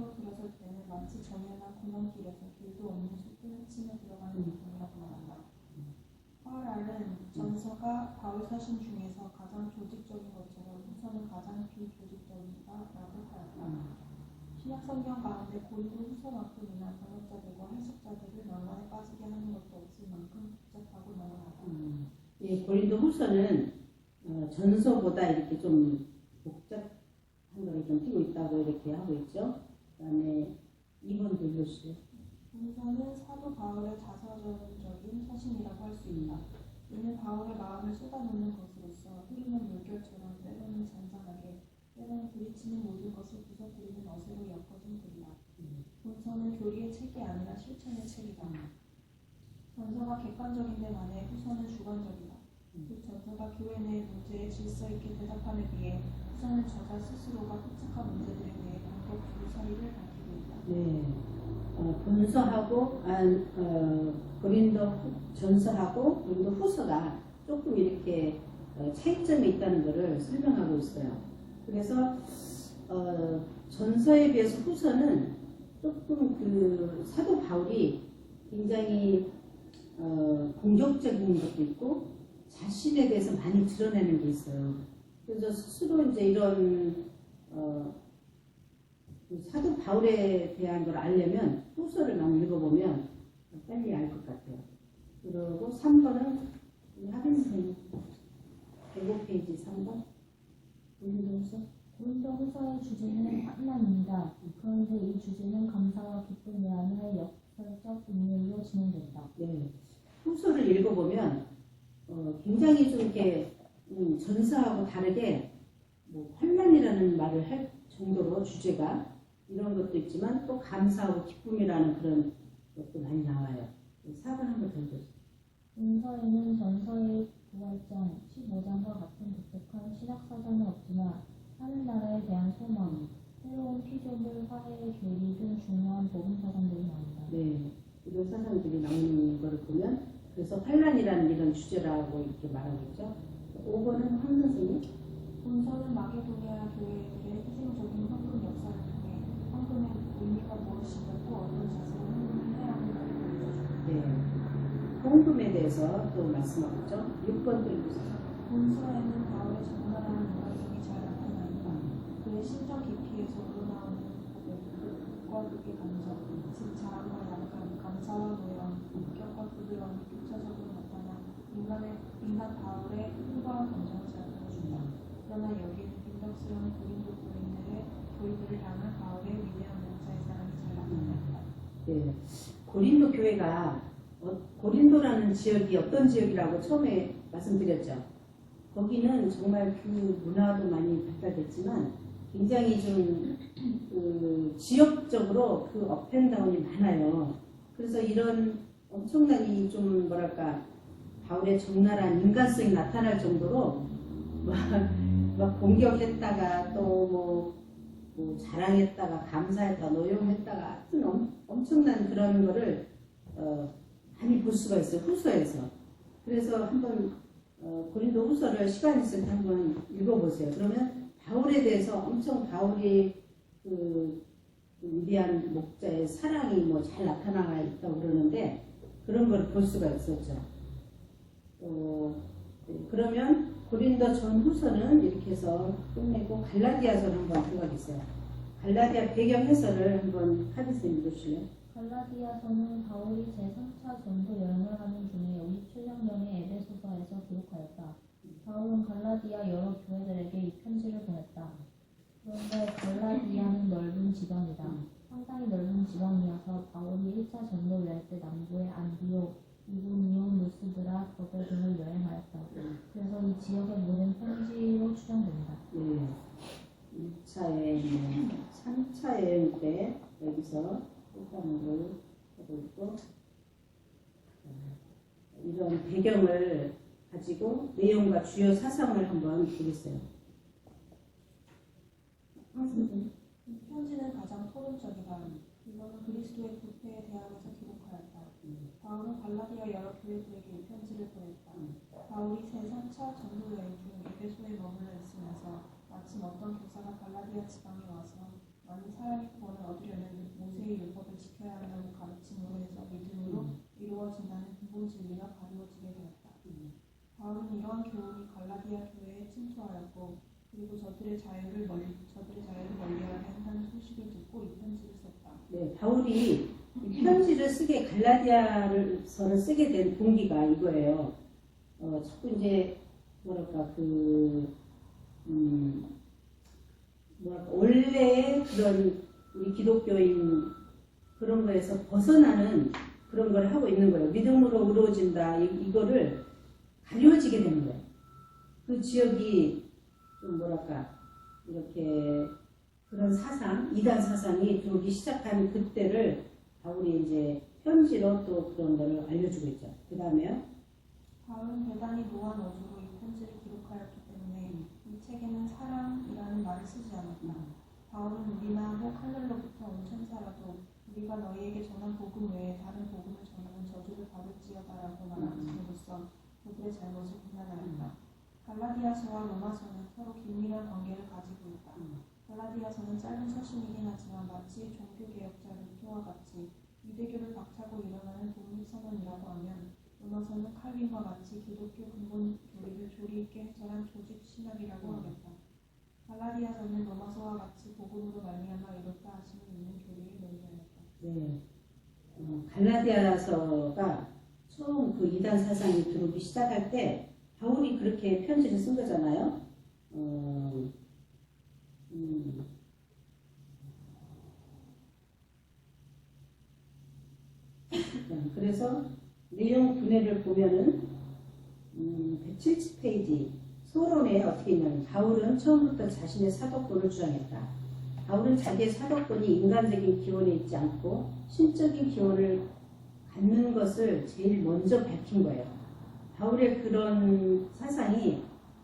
성경으로 들어설 때는 마치 정연한 구멍길에서 길도 없는 숲을 헤치며 들어가는 느낌이라고 말한다. 파울알은 전서가 바울 서신 중에서 가장 조직적인 것처럼 후서는 가장 비조직적이다라고 하였다. 신약 성경 가운데 고린도 후서만큼이나 번역자들과 해석자들을 난관에 빠지게 하는 것도 없을 만큼 복잡하고 난감하다. 예, 고린도 후서는 전서보다 이렇게 좀 복잡한 걸 좀 띄고 있다고 이렇게 하고 있죠. 그다음에 2번 읽으시죠. 본서는 사도 바울의 자서전적인 서신이라고 할 수 있다. 이는 바울의 마음을 쏟아놓는 것으로서 흐르는 물결처럼 때로는 잔잔하게 때로는 부딪히는 모든 것을 부서뜨리는 어세로 엮어진 글이다. 본서는 교리의 책이 아니라 실천의 책이다. 전서가 객관적인 데 반해 후서는 주관적이다. 즉 전서가 교회 내 문제에 질서 있게 대답함에 비해 후서는 저자 스스로가 포착한 문제들에 대해 본격적으로 사리를 밝히고 있다. 네. 본서하고 고린도 전서하고 고린도 후서가 조금 이렇게 차이점이 있다는 것을 설명하고 있어요. 그래서 전서에 비해서 후서는 조금 그 사도 바울이 굉장히 공격적인 것도 있고 자신에 대해서 많이 드러내는 게 있어요. 그래서 스스로 이제 이런 사도 바울에 대한 걸 알려면 후서를 많이 읽어보면 빨리 알 것 같아요. 그리고 3번은 하빈 선생님 105페이지 3번 고린도후서. 고린도후서의 주제는 환난입니다. 그런데 이 주제는 감사와 기쁨이 아니라 역설적 인물로 진행된다. 네. 후서를 읽어보면 굉장히 좀 이렇게 전서하고 다르게 뭐 환난이라는 말을 할 정도로 주제가 이런 것도 있지만 또 감사하고 기쁨이라는 그런 것도 많이 나와요. 4번 한번 더 읽어주세요. 본서에는 전서의 부활장 15장과 같은 독특한 신학사전은 없지만 하늘나라에 대한 소망, 새로운 피조물, 화해의 교리 등 중요한 복음사상들이 나온다. 네, 이런 사상들이 나오는 것을 보면 그래서 환난이라는 이런 주제라고 이렇게 말하고 있죠. 5번은 황 선생님. 본서는 마게도니아 교회들의 희생적인 헌금 역사를 통해 헌금의 의미가 무엇이며 또 어떤 자세로 헌금을 해야 하는가를 보여줍니다. 네, 헌금에 대해서 또 말씀하고 있죠. 6번도 읽으세요. 본서에는 바울의 적나라한 인간성이 잘 나타난다. 그의 심정 깊이에서 우러나오는 고백과 극의 감정, 즉 자랑과 약간, 감사와 노연, 인격과 부드러움이 교차적으로 나타나 인간 바울의 풍부한 감정을 잘 보여준다. 그러나 여기는 빈덕스러운 고린도 교인들을 향한 바울의 위대한 목자의 사랑이 잘 나타난다. 네, 고린도 교회가 고린도라는 지역이 어떤 지역이라고 처음에 말씀드렸죠. 거기는 정말 그 문화도 많이 발달됐지만 굉장히 좀 지역적으로 그 업앤다운이 많아요. 그래서 이런 엄청나게 좀 뭐랄까 바울의 적나라한 인간성이 나타날 정도로 막 공격했다가 또 뭐 자랑했다가 감사했다가 노용했다가 하여튼 엄청난 그런 거를 많이 볼 수가 있어요. 후서에서. 그래서 한번 고린도 후서를 시간 있을 때 한번 읽어보세요. 그러면 바울에 대해서 엄청 바울이 그 위대한 목자의 사랑이 뭐 잘 나타나 있다고 그러는데 그런 걸 볼 수가 있었죠. 그러면 고린도 전후서는 이렇게 해서 끝내고 갈라디아서를 한번 들어가겠어요. 갈라디아 배경 해설을 한번 하비쌤 읽으실래요? 갈라디아서는 바울이 제3차 전도 여행을 하는 중에 57년경에 에베소서에서 기록하였다. 바울은 갈라디아 여러 교회들에게 이 편지를 보냈다. 그런데 갈라디아는 넓은 지방이다. 상당히 넓은 지방이어서 바울이 1차 전도를 할 때 남부의 안디옥, 이고니온, 루스드라, 더베 등을 여행하였다. 그래서 이 지역의 모든 편지로 추정된다. 네. 2차 여행, 3차 여행 때 여기서 소감을 하고 있고 이런 배경을 가지고 내용과 주요 사상을 한번 보겠어요. 편지는 가장 토론적이다. 이거는 그리스도의 부패에 대항해서 기록하였다. 바울은 갈라디아 여러 교회들에게 이 편지를 보냈다. 바울이 제3차 전도 여행 중 에베소에 머물러 있으면서 마침 어떤 교사가 갈라디아 지방에 와서 많은 사람이 구원을 얻을 얻으려면 모세의 율법을 지켜야 한다고 가르침으로 해서 믿음으로 이루어진다는 근본 진리가 가르쳐지게 되었다. 바울은 이러한 교훈이 갈라디아 교회에 침투하였고 그리고 저들의 자유를 멀리하게 한다는 소식을 듣고 이 편지를 썼다. 네, 바울이 이 편지를 쓰게 갈라디아서를 쓰게 된 동기가 이거예요. 자꾸 이제 뭐랄까 원래의 그런 우리 기독교인 그런 거에서 벗어나는 그런 걸 하고 있는 거예요. 믿음으로 이루어진다 이거를 가려지게 되는 거예요. 그 지역이 좀 뭐랄까 이렇게 그런 사상, 이단 사상이 들어오기 시작한 그때를 바울이 이제 편지로 또 그런 거를 알려주고 있죠. 그 다음에요. 바울은 대단히 노한 어조로 이 편지를 기록하였기 때문에 이 책에는 사랑이라는 말을 쓰지 않았다. 바울은 우리나 혹 하늘로부터 온 천사라도 우리가 너희에게 전한 복음 외에 다른 복음을 전하는 저주를 받을지어다라고 말함으로써 그들의 잘못을 비난하였다. 갈라디아서와 로마서는 서로 긴밀한 관계를 가지고 있다. 갈라디아서는 짧은 서신이긴 하지만 마치 종교개혁자 루터와 같이 유대교를 박차고 일어나는 독립선언이라고 하면 로마서는 칼빈과 같이 기독교 근본 교리를 조리 있게 해설한 조직 신학이라고 하겠다. 갈라디아서는 로마서와 같이 복음으로 말미암아 이뤘다 하심을 있는 교리를 논의하였다. 네, 갈라디아서가 처음 그 이단 사상이 들어오기 시작할 때 바울이 그렇게 편지를 쓴 거잖아요. 그래서 내용 분해를 보면은 170페이지 서론에 어떻게 있냐면 바울은 처음부터 자신의 사도권을 주장했다. 바울은 자기의 사도권이 인간적인 기원에 있지 않고 신적인 기원을 갖는 것을 제일 먼저 밝힌 거예요. 바울의 그런 사상이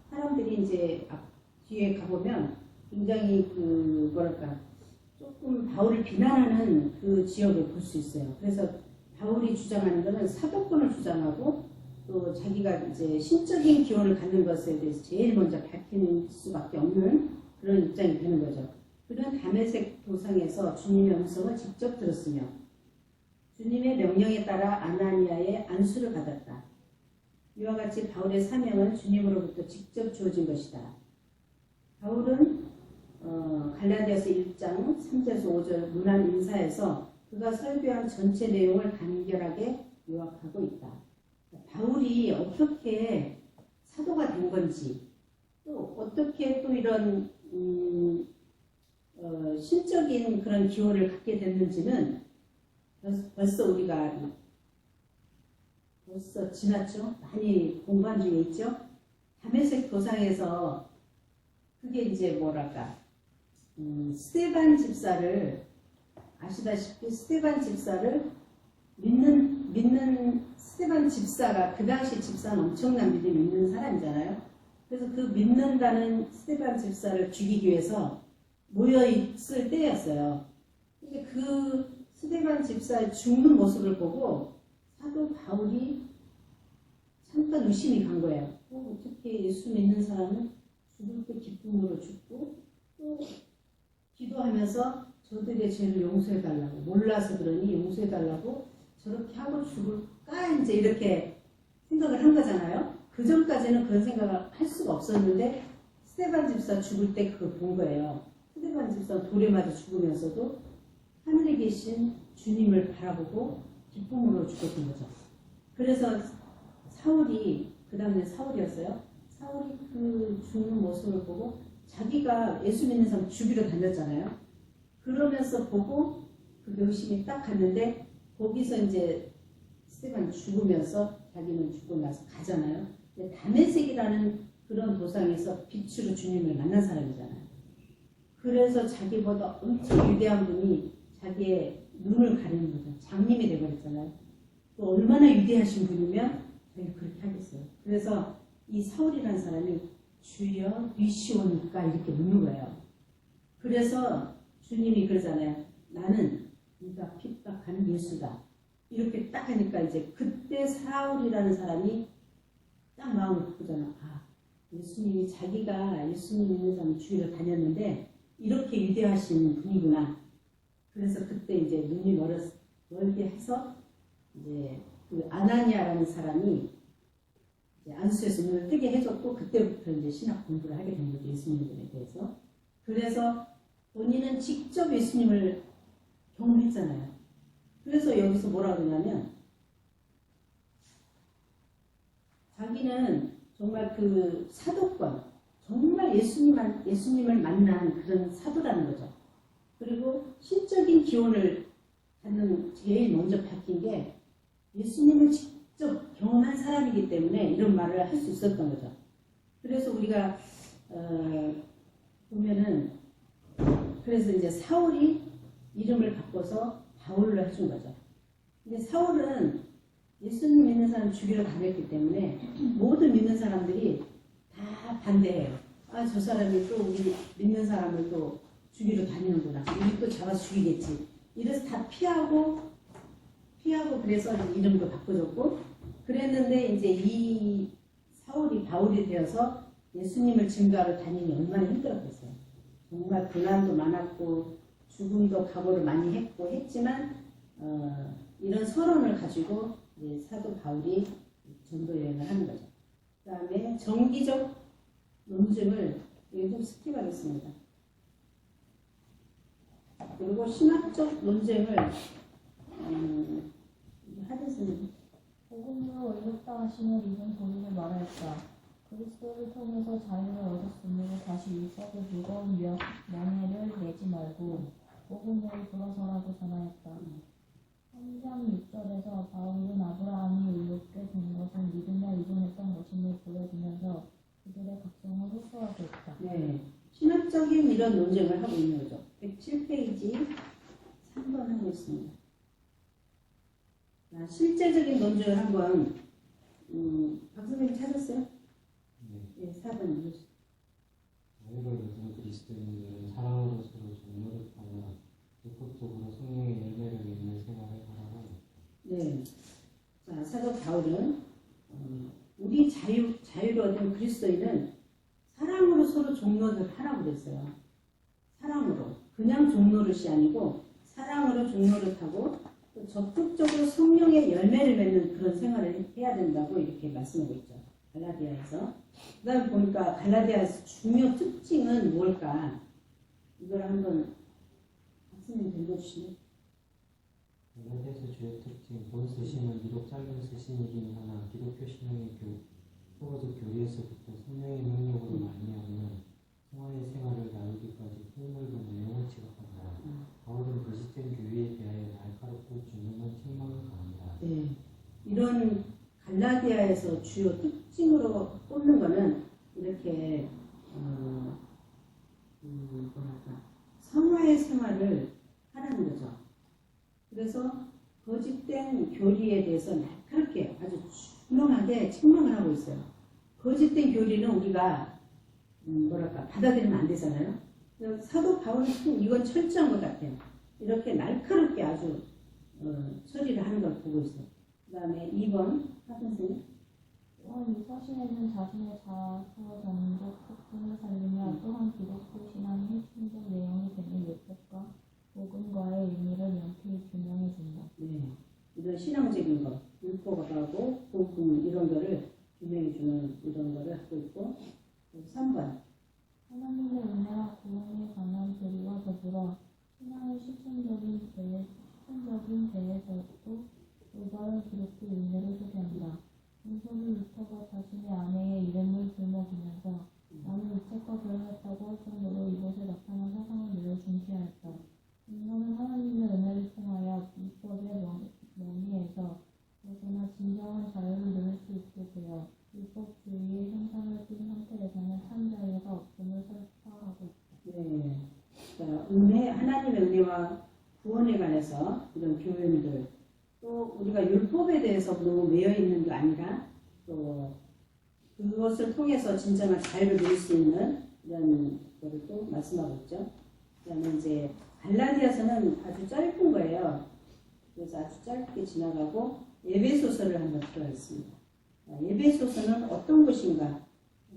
사람들이 이제 뒤에 가보면 굉장히 그 뭐랄까 조금 바울을 비난하는 그 지역을 볼 수 있어요. 그래서 바울이 주장하는 것은 사도권을 주장하고 또 자기가 이제 신적인 기원을 갖는 것에 대해서 제일 먼저 밝히는 수밖에 없는 그런 입장이 되는 거죠. 그는 다메섹 도상에서 주님의 음성을 직접 들었으며 주님의 명령에 따라 아나니아의 안수를 받았다. 이와 같이 바울의 사명은 주님으로부터 직접 주어진 것이다. 바울은 갈라디아서 1장 3절에서 5절 문안 인사에서 그가 설교한 전체 내용을 간결하게 요약하고 있다. 바울이 어떻게 사도가 된 건지 또 어떻게 또 이런 신적인 그런 기호를 갖게 됐는지는 벌써 우리가 벌써 지났죠. 많이 공부한 중에 있죠. 다메섹 도상에서 그게 이제 뭐랄까 스데반 집사를 아시다시피 스데반 집사를 믿는 스데반 집사가 그 당시 집사는 엄청난 믿음이 있는 사람이잖아요. 그래서 그 믿는다는 스데반 집사를 죽이기 위해서 모여 있을 때였어요. 근데 그 스데반 집사의 죽는 모습을 보고 사도 바울이 잠깐 의심이 간 거예요. 어떻게 예수 믿는 사람은 죽을 때 기쁨으로 죽고 또 기도하면서 저들의 죄를 용서해달라고 몰라서 그러니 용서해달라고 저렇게 하고 죽을까 이제 이렇게 생각을 한 거잖아요. 그 전까지는 그런 생각을 할 수가 없었는데 스데반 집사 죽을 때 그걸 본 거예요. 스데반 집사 돌에 맞아 죽으면서도 하늘에 계신 주님을 바라보고 기쁨으로 죽었던 거죠. 그래서 사울이 그 다음에 사울이었어요. 사울이 그 죽는 모습을 보고 자기가 예수 믿는 사람 죽이러 다녔잖아요. 그러면서 보고 그 의심이 딱 갔는데 거기서 이제 스데반 죽으면서 자기는 죽고 나서 가잖아요. 근데 다메섹이라는 그런 도상에서 빛으로 주님을 만난 사람이잖아요. 그래서 자기보다 엄청 위대한 분이 자기의 눈을 가리는 거죠. 장님이 되어버렸잖아요. 또 얼마나 위대하신 분이면 자기가 그렇게 하겠어요. 그래서 이 사울이라는 사람이 주여 니시오니까 이렇게 묻는 거예요. 그래서 주님이 그러잖아요. 나는 네가 핍박하는 예수다. 이렇게 딱 하니까 이제 그때 사울이라는 사람이 딱 마음을 바꾸잖아. 아, 예수님이 자기가 예수님 믿는 사람 주위로 다녔는데 이렇게 위대하신 분이구나. 그래서 그때 이제 눈이 멀게 해서 이제 그 아나니아라는 사람이 이제 안수에서 눈을 뜨게 해줬고 그때부터 이제 신학 공부를 하게 된 거죠. 예수님에 대해서. 그래서 본인은 직접 예수님을 경험했잖아요. 그래서 여기서 뭐라 그러냐면 자기는 정말 그 사도권, 정말 예수님을 만난 그런 사도라는 거죠. 그리고 신적인 기원을 받는 제일 먼저 바뀐 게 예수님을 직접 경험한 사람이기 때문에 이런 말을 할 수 있었던 거죠. 그래서 우리가 보면은 그래서 이제 사울이 이름을 바꿔서 바울로 해준 거죠. 근데 사울은 예수님 믿는 사람 죽이러 다녔기 때문에 모든 믿는 사람들이 다 반대해요. 아, 저 사람이 또 우리 믿는 사람을 또 죽이러 다니는구나. 우리 또 잡아서 죽이겠지. 이래서 다 피하고 그래서 이름도 바꿔줬고 그랬는데 이제 이 사울이 바울이 되어서 예수님을 증거하러 다니니 얼마나 힘들었겠어요. 정말 고난도 많았고 죽음도 각오를 많이 했지만 이런 서론을 가지고 이제 사도 바울이 전도 여행을 하는 거죠. 그 다음에 정기적 논증을 이거 좀 스킵하겠습니다. 그리고 신학적 논쟁을 하겠습니다. 복음으로 의롭다 하심을 입은 도리를 말하였다. 그리스도를 통해서 자유를 얻었으므로 다시 율법의 무거운 명예를 내지 말고 복음으로 돌아서라고 전하였다. 3장 6절에서 바울은 아브라함이 의롭게 된 것은 믿음에 의존했던 것임을 보여주면서 그들의 각성을 호소하고 있다. 네, 신학적인 이런 논쟁을 하고 있는 거죠. 107페이지 3번 하고 있습니다. 자, 실제적인 논쟁을 한번 박 선생님 찾았어요? 네, 4번 읽으시죠. 자유를 얻은 그리스도인들은 사랑으로 서로 종노릇하며 적극적으로 성령의 열매를 맺는 생활을 하라고 합니다. 네, 자, 사도 바울은 우리 자유를 얻은 그리스도인은 사랑으로 서로 종노릇을 하라고 그랬어요. 사랑으로. 그냥 종노릇이 아니고 사랑으로 종노릇하고 또 적극적으로 성령의 열매를 맺는 그런 생활을 해야 된다고 이렇게 말씀하고 있죠. 갈라디아에서. 그 다음에 보니까 갈라디아에서 중요 특징은 뭘까? 이걸 한번 학생님 읽어주시면. 갈라디아서 주요 특징, 본 서신은 비록 짧은 서신이긴 하나 기독교 신앙의 표어적 교리에서부터 성령의 능력으로 말미암는 성화의 생활을 나누기까지 폭넓은 내용을 지급한다. 바울은 거짓된 교리에 대하여 날카롭고 중요한 책망을 가합니다. 네, 이런 갈라디아에서 주요 특징으로 꼽는 거는 이렇게 성화의 생활을 하라는 거죠. 그래서 거짓된 교리에 대해서 날카롭게 아주 준엄하게 책망을 하고 있어요. 거짓된 교리는 우리가 받아들이면 안 되잖아요. 사도 바울이 이건 철저한 것 같아요. 이렇게 날카롭게 아주 처리를 하는 걸 보고 있어요. 그 다음에 2번 하선생님. 또한 이 서신에는 자신의 자서 정독 특징을 살리며 또한 기독교 신앙의 핵심적 내용이 되는 율법과 복음과의 의미를 명쾌히 규명해 준다. 네, 이런 신앙적인 것, 율법하고 복음 이런 거를 규명해 주는 이런 거를 하고 있고 3번. 하나님의 은혜와 구원에 관한 교리와 더불어 신앙의 실천적인 대에서도 올바른 기독교 윤례를 소개한다. 문서는 루터가 자신의 아내의 이름을 들먹이면서 나는 이 책과 결혼했다고 할 정도로 이것에 나타난 사상을 매우 중시하였다. 인간은 하나님의 은혜를 통하여 율법의 명예에서 벗어나 진정한 자유를 누릴 수 있게 되어 율법주의의 형상을 띈 상태에서는 참 자유가 없음을 설파하고 있다. 네, 자, 하나님의 은혜와 구원에 관해서 이런 교훈들, 또 우리가 율법에 대해서 너무 매여 있는 게 아니라 또 그것을 통해서 진정한 자유를 누릴 수 있는 이런 것을 또 말씀하고 있죠. 그다음에 이제 갈라디아서는 아주 짧은 거예요. 그래서 아주 짧게 지나가고 에베소서를 한번 들어가겠습니다. 에베소서는 어떤 것인가?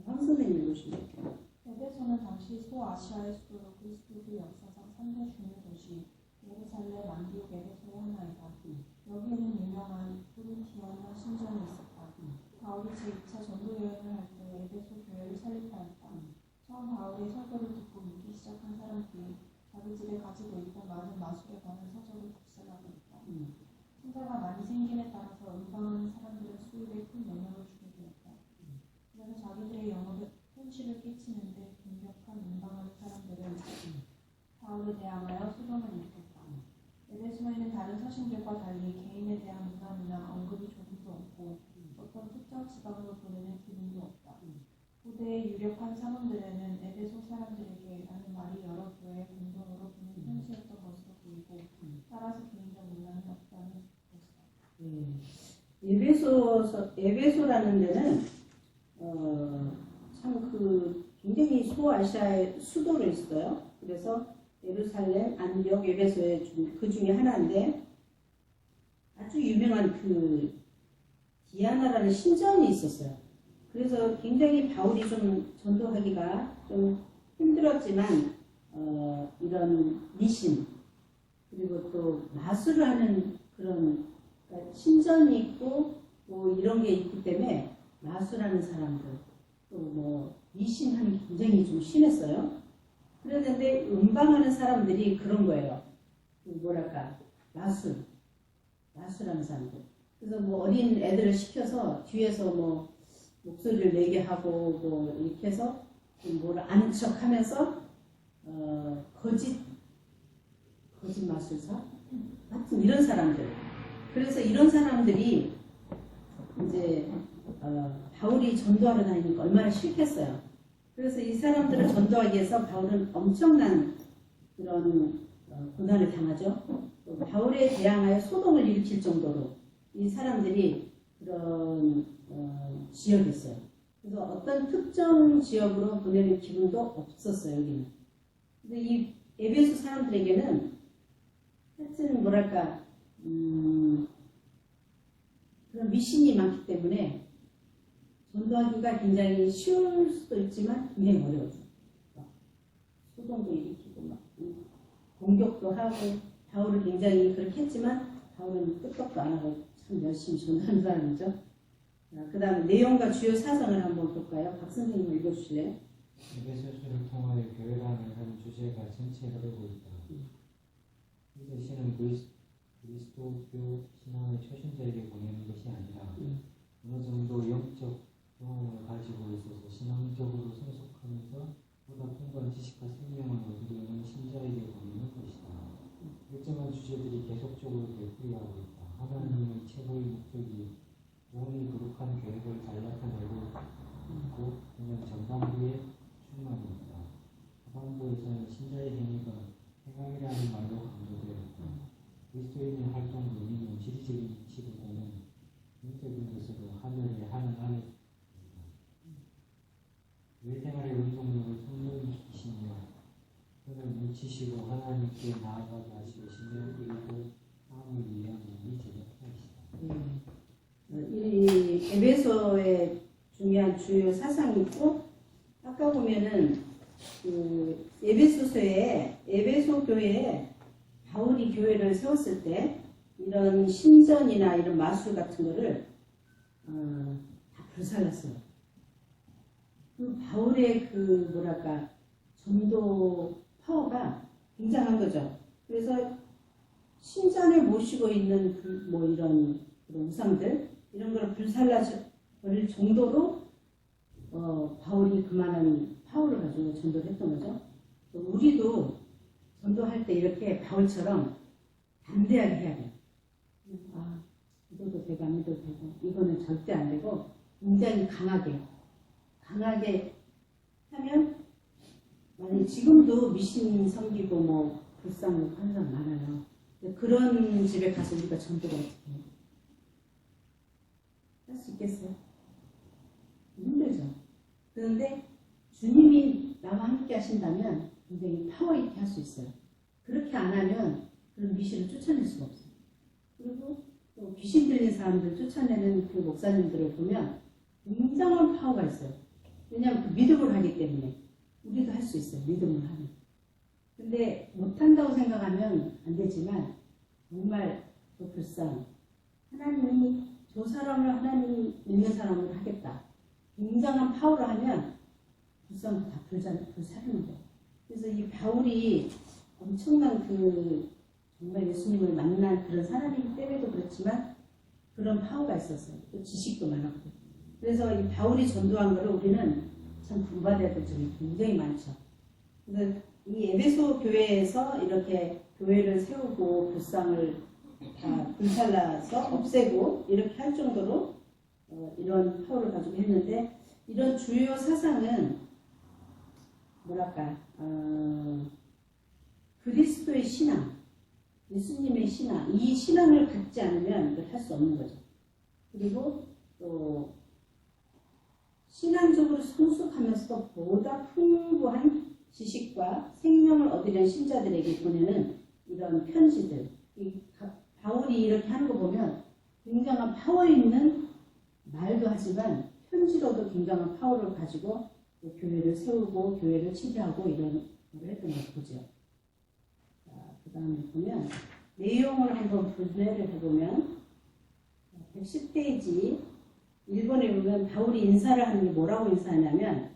황 선생님 읽으시면 될까요? 에베소는 당시 소아시아의 수도로 그리스도교 역사상 3대 중요 도시, 예루살렘 예루살렘, 안디옥, 에베소의 하나이다. 여기에는 유명한 코린티아나 신전이 있었다. 바울이 제2차 전도 여행을 할 때 에베소 교회를 살렸다 했다. 처음 바울의 설교를 듣고 믿기 시작한 사람들이 자기들이 가지고 있던 많은 마술에 관한 서적을 복사하고 있다. 신자가 많이 생김에 따라서 음방하는 사람들의 수입에 큰 영향을 주게 되었다. 그래서 자기들의 영업에 손실을 끼치는데 공격한 음방하는 사람들은 바울에 대항하여 소동을 일으켰다. 에베소에는 다른 서신들과 달리 개인에 대한 문안이나 언급이 조금도 없고 어떤 특정 지방으로 보내는 기능도 없다. 고대의 유력한 사본들에는 에베소 사람들에게 라는 말이 여러 교회에 공동으로 보낸 편지였던 것으로 보이고 따라서 개인적 문안은 없다는 것이다. 에베소라는 데는 참 굉장히 소아시아의 수도로 있어요. 그래서 예루살렘, 안디옥, 에베소의 그 중에 하나인데 아주 유명한 디아나라는 신전이 있었어요. 그래서 굉장히 바울이 좀 전도하기가 좀 힘들었지만 이런 미신 그리고 또 마술을 하는 그런 그러니까 신전이 있고 뭐 이런 게 있기 때문에 마술하는 사람들 또 뭐 미신하는 게 굉장히 좀 심했어요. 그랬는데 음방하는 사람들이 그런 거예요. 뭐랄까 마술하는 사람들. 그래서 뭐 어린 애들을 시켜서 뒤에서 뭐 목소리를 내게 하고 뭐 이렇게 해서 뭘 아는 척하면서 거짓 마술사 같은 이런 사람들. 그래서 이런 사람들이 이제 바울이 전도하러 다니니까 얼마나 싫겠어요. 그래서 이 사람들을 전도하기 위해서 바울은 엄청난 그런 고난을 당하죠. 바울에 대항하여 소동을 일으킬 정도로 이 사람들이 그런 지역이었어요. 그래서 어떤 특정 지역으로 보내는 기분도 없었어요, 여기는. 근데 이 에베소 사람들에게는 하여튼 뭐랄까 그런 미신이 많기 때문에 전도하기가 굉장히 쉬울 수도 있지만 굉장히 어려워요. 소동도 일으키고 막 공격도 하고 바울을 굉장히 그렇게 했지만 바울은 끄떡도 안 하고 참 열심히 전도하는 사람이죠. 그 다음 내용과 주요 사상을 한번 볼까요? 박 선생님 읽어주실래요? 에베소서를 통하여 교회관을 하는 주제가 전체 흐르고 있다. 이 서신은 그리스도교 신앙의 초신자에게 보내는 것이 아니라 어느 정도 영적 경험을 가지고 있어서 신앙적으로 성숙하면서 보다 풍부한 지식과 생명을 얻으려는 신자에게 보내는 것이다. 일정한 주제들이 계속적으로 되풀이하고 있다. 하나님의 최고의 목적이 온이 거룩한 계획을 잘 나타내고 있고 그냥 전반부에 충만이 있다. 하반부에서는 신자의 행위가 행함이라는 말로 강조되었다. 그리스도인의 활동 의미는 지리적인 이치보다는 영적인 것으로 하늘에 하는 안에 교회 생활의 운동력을 성령이 이기시며 그를 묻히시고 하나님께 나아가게 하시시며 그리고 마음을 위한 몸이 제작하시다. 이 에베소의 중요한 주요 사상이 있고 아까 보면은 그 에베소 교회에 바울이 교회를 세웠을 때 이런 신전이나 이런 마술 같은 거를 다 불살랐어요. 그 바울의 그 뭐랄까 전도 파워가 굉장한 거죠. 그래서 신전을 모시고 있는 뭐 이런 우상들 이런 걸 불살라 버릴 정도로 바울이 그만한 파워를 가지고 전도를 했던 거죠. 우리도 전도할 때 이렇게 바울처럼 담대하게 해야 돼요. 믿어도 되고 안 믿어도 되고 이거는 절대 안 되고 굉장히 강하게 하면 만약에 지금도 미신 섬기고 뭐 불쌍하고 하는 사람 많아요. 그런 집에 가서 우리가 전도를 어떻게 해요? 할 수 있겠어요? 힘들죠. 그런데 주님이 나와 함께 하신다면 굉장히 파워 있게 할 수 있어요. 그렇게 안 하면 그런 미신을 쫓아낼 수가 없어요. 그리고 또 귀신 들린 사람들 쫓아내는 그 목사님들을 보면 굉장한 파워가 있어요. 왜냐하면 그 믿음을 하기 때문에 우리도 할 수 있어요. 믿음을 하면. 근데 못한다고 생각하면 안 되지만 정말 그 불쌍. 하나님이 저 사람을 하나님 믿는 사람으로 하겠다. 굉장한 파워를 하면 불쌍도 다 불사르는 거예요. 그래서 이 바울이 엄청난 그 정말 예수님을 만난 그런 사람이기 때문에도 그렇지만 그런 파워가 있었어요. 또 지식도 많았고. 그래서 이 바울이 전도한 거를 우리는 참 본받아야 될 점이 굉장히 많죠. 그래서 이 에베소 교회에서 이렇게 교회를 세우고 불상을 다 불살라서 없애고 이렇게 할 정도로 이런 파워를 가지고 했는데 이런 주요 사상은 뭐랄까 그리스도의 신앙, 예수님의 신앙, 이 신앙을 갖지 않으면 이걸 할 수 없는 거죠. 그리고 또 신앙적으로 성숙하면서도 보다 풍부한 지식과 생명을 얻으려는 신자들에게 보내는 이런 편지들. 바울이 이렇게 하는 거 보면 굉장한 파워 있는 말도 하지만 편지로도 굉장한 파워를 가지고 교회를 세우고 교회를 치료하고 이런 걸 했던 걸 보죠. 그 다음에 보면 내용을 한번 분해를 해보면 110페이지 1번에 보면 바울이 인사를 하는 게 뭐라고 인사하냐면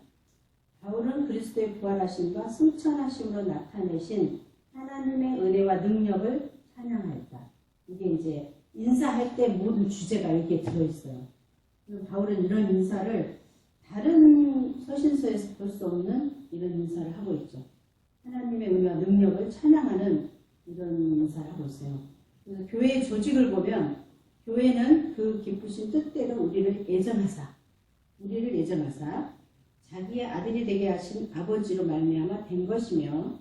바울은 그리스도의 부활하심과 승천하심으로 나타내신 하나님의 은혜와 능력을 찬양하였다. 이게 이제 인사할 때 모든 주제가 여기에 들어있어요. 바울은 이런 인사를 다른 서신서에서 볼 수 없는 이런 인사를 하고 있죠. 하나님의 은혜와 능력을 찬양하는 이런 인사를 하고 있어요. 그래서 교회의 조직을 보면 교회는 그 기쁘신 뜻대로 우리를 예정하사 자기의 아들이 되게 하신 아버지로 말미암아 된 것이며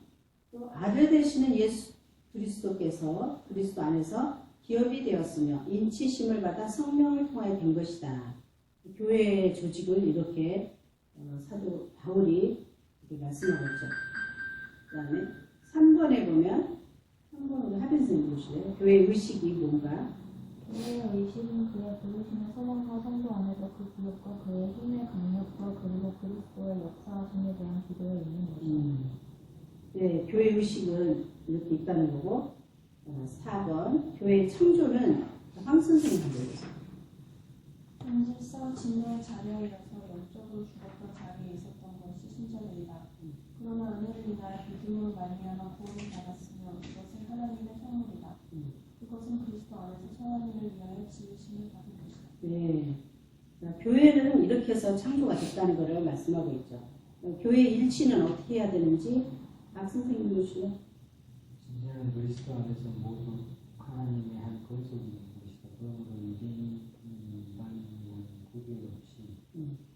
또 아들 되시는 예수 그리스도께서 그리스도 안에서 기업이 되었으며 인치심을 받아 성령을 통하여 된 것이다. 교회의 조직을 이렇게 사도 바울이 이렇게 말씀하고 있죠. 그 다음에 3번에 보면 3번으로 하빈 선생님 보실래요? 교회의 의식이 뭔가? 교회의 의식은 그의 부르심의 소망과 성도 안에서 그 기업과 그의 힘의 강력과 그리고 그리스도의 역사하심에 대한 기도에 있는 것입니다. 네, 교회 의식은 이렇게 있다는 거고 4번 교회의 창조는 황 선생님 보겠습니다. 현실상 진노의 자녀이어서 영적으로 죽었던 자리에 있었던 것이 신자들이다. 그러나 은혜를 인하여 믿음으로 말미암아 구원을 받았으며 그것은 하나님의 선물이다. 그것은 그리스도 안에서 선한 일을 위하여 지으심을 받은 것이다. 네, 교회는 이렇게 해서 창조가 됐다는 것을 말씀하고 있죠. 교회의 일치는 어떻게 해야 되는지 박 선생님 보시면 진짜는 그리스도 안에서 모두 하나님의 한 권속이 있는 것이다. 그러므로 유대인 이방인은 구별 없이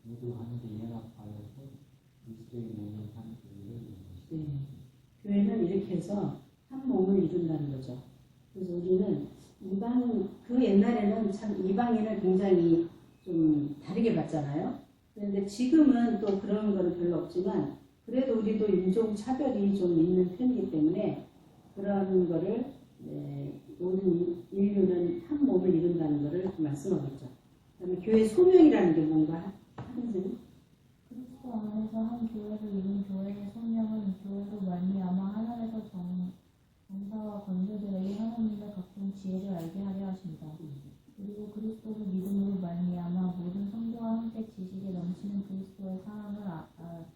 모두 함께 연합하여서 그리스도의 몸을 한 교회를 이루는 것이다. 네, 교회는 이렇게 해서 한 몸을 이룬다는 거죠. 그래서 우리는 그 옛날에는 참 이방인을 굉장히 좀 다르게 봤잖아요. 그런데 지금은 또 그런 건 별로 없지만 그래도 우리도 인종 차별이 좀 있는 편이기 때문에 그런 거를 모든 인류는 한 몸을 이룬다는 것을 말씀하고 있죠. 그다음에 교회 소명이라는 게 뭔가 하는지 그리스도 안에서 한 교회를 이룬 교회의 소명은 교회로 말미암아 하나님에서 정사와 권세들에게 하나님의 각종 지혜를 알게 하려 하십니다. 그리고 그리스도를 믿음으로 말미암아 모든 성도와 함께 지식에 넘치는 그리스도의 사랑을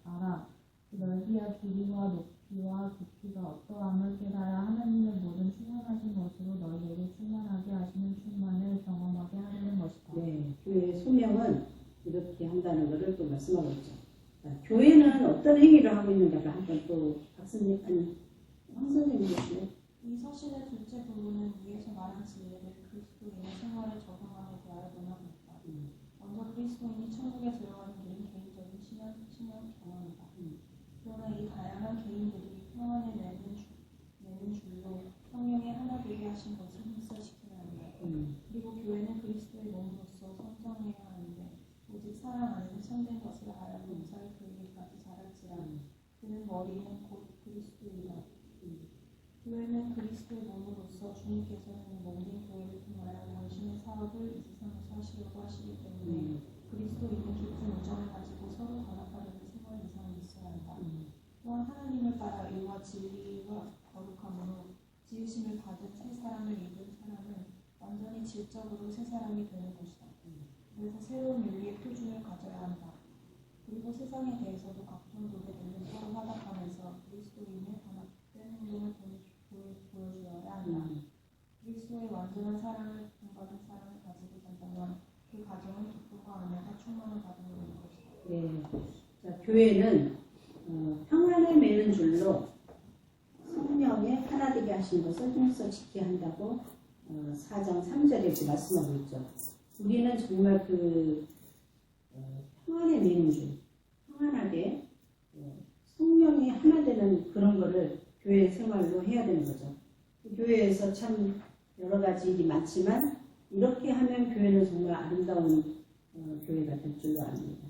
알아 그 넓이와 길이와 높이와 깊이가 어떠함을 깨달아 하나님의 모든 충만하신 것으로 너희에게 충만하게 하시는 충만을 경험하게 하려는 것이다. 네, 교회의 소명은 이렇게 한다는 것을 또 말씀하고 있죠. 교회는 어떤 행위를 하고 있는가를 한번 또 박선생 황 선생님 보시면 이 서신의 둘째 부분은 위에서 말한 진리를 그리스도인의 생활에 적용함에 대하여 논하고 있다. 먼저 그리스도인이 천국에 들어가는 길은 개인적인 신앙 경험이다. 그러나 이 다양한 개인들이 평안에 내는 줄로 성령의 하나 되게 하신 것을 흡수시켜야 한다. 그리고 교회는 그리스도의 몸으로서 성장해야 하는데 오직 사랑 안에서 참된 것을 알아 범사의 그에게까지 자랄지라. 그는 머리는 곧 그리스도이다. 교회는 그리스도의 몸으로서 주님께서는 모든 교회를 통하여 당신의 사업을 이 세상에서 하시려고 하시기 때문에 그리스도인은 깊은 우정을 가지고 서로 단합하려는 생활 이상이 있어야 한다. 또한 하나님을 따라 의와 진리와 거룩함으로 지으심을 받은 새 사람을 입은 사람은 완전히 질적으로 새 사람이 되는 것이다. 그래서 새로운 윤리의 표준을 가져야 한다. 그리고 세상에 대해서도 각종 도배들은 서로 화답하면서 그리스도인의 단합된 행동을 보여주어야 한다. 그리스도의 완전한 사랑을 본받은 사랑을 가지고 산다면 그 가정은 기쁨과 은혜가 충만을 받는 것이다. 네. 자, 교회는 평안을 매는 줄로 성령의 하나 되게 하신 것을 힘써 지켜야 한다고 4장 3절에 이렇게 말씀하고 있죠. 우리는 정말 평안에 매는 줄, 평안하게 성령이 하나 되는 그런 거를 교회 생활로 해야 되는 거죠. 교회에서 참 여러 가지 일이 많지만 이렇게 하면 교회는 정말 아름다운 교회가 될 줄로 압니다.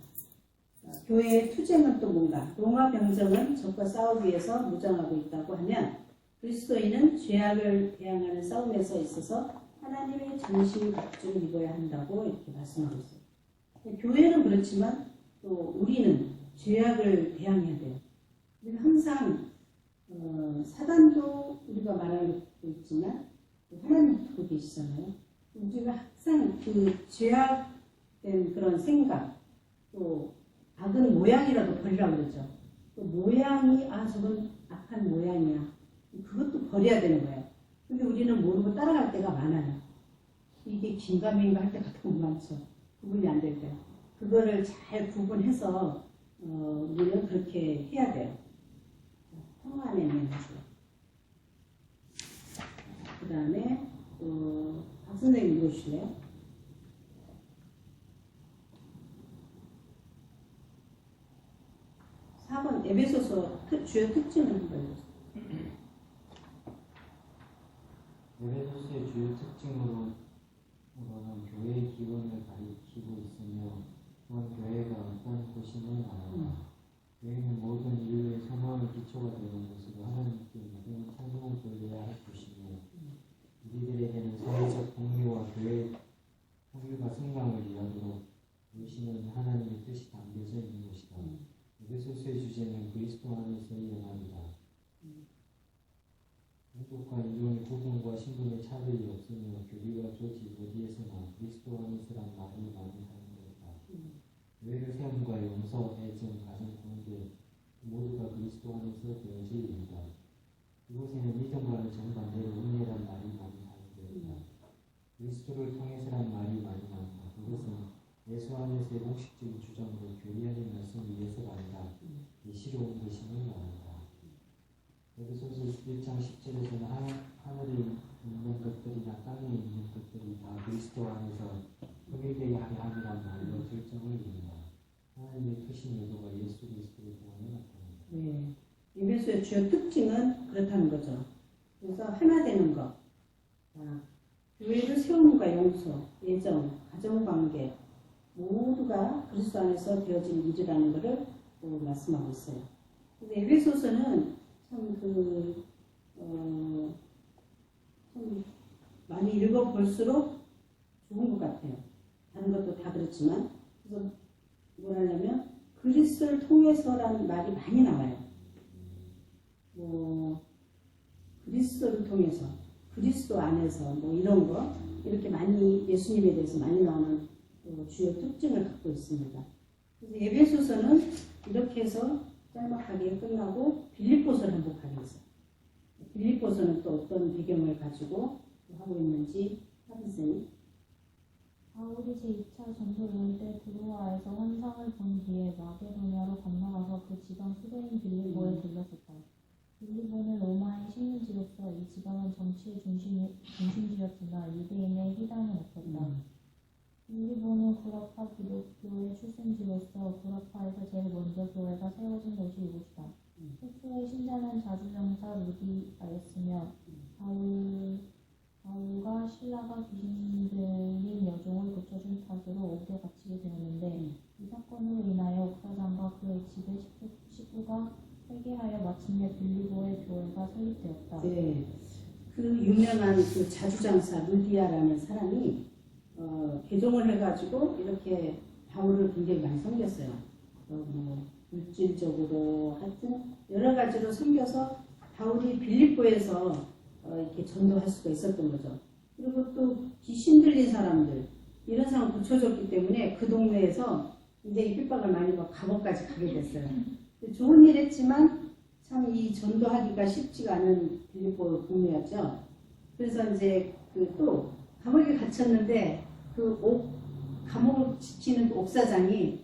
교회의 투쟁은 또 뭔가? 로마 병정은 적과 싸우기 위해서 무장하고 있다고 하면 그리스도인은 죄악을 대항하는 싸움에서 있어서 하나님의 전신 갑주를 입어야 한다고 이렇게 말씀하고 있어요. 교회는 그렇지만 또 우리는 죄악을 대항해야 돼요. 우리가 항상 사단도 우리가 말하고 있지만 하나님도 듣고 계시잖아요. 우리가 항상 그 죄악된 그런 생각, 또 악은 모양이라도 버리라고 그러죠. 또 모양이 저건 악한 모양이야. 그것도 버려야 되는 거예요. 근데 우리는 모르고 따라갈 때가 많아요. 이게 긴가민가 할 때가 너무 많죠. 구분이 안 될 때. 그거를 잘 구분해서 우리는 그렇게 해야 돼요. 평안의 면주. 그 다음에 박 선생님 읽어주실래요? 4번 에베소서 주요 특징을 한번 읽어주세요. 에베소서의 주요 특징으로는 교회의 기원을 가리키고 있으며 또한 교회가 어떤 곳임을 말한다. 교회는 모든 인류의 소망의 기초가 되는 것으로 하나님께 모든 찬송을 돌려야 할 것이며 우리들에게는 사회적 공유와 교회의 통일과 성장을 이루도록 이루시는 하나님의 뜻이 담겨져 있는 것이다. 에베소서의 주제는 그리스도 안에서의 연합이다. 민족과 인종의 구분과 신분의 차별이 없으며 교리와 조직 어디에서나 그리스도 안에서란 말이 많이 사용되었다. 교회를 세움과 용서, 애정, 가정관계 모두가 그리스도 안에서 되어질 일이다. 이곳에는 믿음과는 정반대로 은혜란 말이 많이 사용되었다. 그리스도를 통해서란 말이 많이 나온다. 그것은 예수 안에서의 공식적인 주장으로 교리하는 말씀을 위해서가 아니라 계시로 온 것임을 말한다. 에베소서 1장 10절에서는 하늘에 있는 것들이나 땅에 있는 것들이 다 그리스도 안에서 통일되게 하려 함이란 말로 결정을 이룬다. 하나님의 크신 의도가 예수 그리스도를 통하여 나타난다. 네. 에베소의 주요 특징은 그렇다는 거죠. 그래서 하나 되는 것. 교회를 세움과 용서, 애정, 가정관계 모두가 그리스도 안에서 되어진 일이라는 것을 말씀하고 있어요. 근데 에베소서는 참 참 많이 읽어볼수록 좋은 것 같아요. 다른 것도 다 그렇지만. 그래서 뭘 하냐면 그리스도를 통해서라는 말이 많이 나와요. 그리스도를 통해서, 그리스도 안에서 이런 거 이렇게 많이 예수님에 대해서 많이 나오는 주요 특징을 갖고 있습니다. 그래서 에베소서는 이렇게 해서 짤막하게 끝나고 빌립보서를 한복하게 했어요. 빌립보서는 또 어떤 배경을 가지고 하고 있는지 하빈쌤이. 바울이 제2차 전도 여행 때 드로아에서 환상을 본 뒤에 마게도냐로 건너가서 그 지방 수도인 빌립보에 들렀었다. 빌립보는 로마의 식민지로서 이 지방은 정치의 중심지였으나 유대인의 희당은 없었다. 빌립보는 구라파 기독교의 출생지로서 구라파에서 제일 먼저 교회가 세워진 곳이 이곳이다. 최초의 신자는 자주정사 루디아였으며 바울과 실라가 귀신 들린 여종을 고쳐준 탓으로 옥에 갇히게 되었는데 이 사건으로 인하여 옥사장과 그의 집의 식구가 회개하여 마침내 빌립보의 교회가 설립되었다. 네, 그 유명한 그 자주장사 루디아라는 사람이 개종을 해가지고 이렇게 바울을 굉장히 많이 섬겼어요. 물질적으로 하여튼 여러 가지로 섬겨서 바울이 빌립보에서 이렇게 전도할 수가 있었던 거죠. 그리고 또 귀신 들린 사람들 이런 사람 고쳐줬기 때문에 그 동네에서 굉장히 핍박을 많이 받고 감옥까지 가게 됐어요. 좋은 일 했지만 참 이 전도하기가 쉽지가 않은 빌립보 동네였죠. 그래서 이제 그 또 감옥에 갇혔는데 그 감옥을 지키는 옥사장이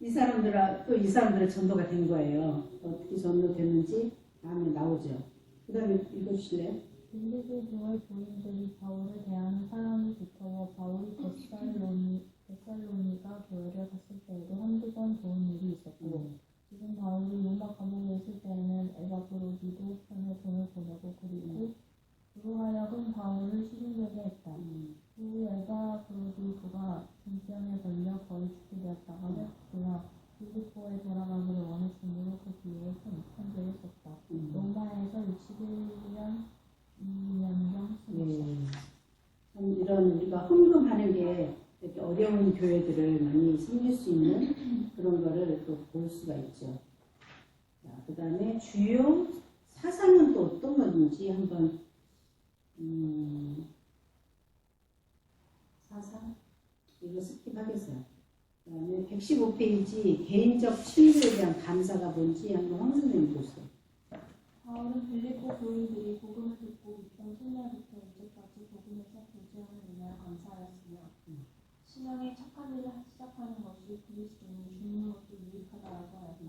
이 사람들은 전도가 된 거예요. 어떻게 전도됐는지 다음에 나오죠. 그 다음에 읽어주실래요? 빌립보 교회 교인들이 바울을 대하는 사람이 두터워 바울이 데살로니가 교회를 갔을 때에도 한두 번 좋은 일이 있었고 지금 바울이 로마 감옥에 있을 때에는 에바브로디도 편에 돈을 보내고 그리고 그로 하여금 바울을 시중되게 했다. 그 에바브로디도가 중병에 걸려 거의 죽게 되었다가 회복되어 빌립보에 돌아가기를 원했으므로 그 기회에 편지를 썼다. 로마에서 61년 2년경 쓰였다. 참 이런 우리가 헌금하는 게 이렇게 어려운 교회들을 많이 섬길 수 있는 그런 거를 또 볼 수가 있죠. 그 다음에 주요 사상은 또 어떤 건지 한번 사상 이거 스킵하겠어요. 그 다음에 115페이지 개인적 친구에 대한 감사가 뭔지 한번 황 선생님 보세요. 바울은 빌립보 교인들이 복음을 듣고 있던 첫날부터 이제까지 복음에서 교제하는 은혜에 감사하였으며 신앙의 착한 일을 시작하는 것이 그리스도니 죽는 것도 유익하다라고 하였다.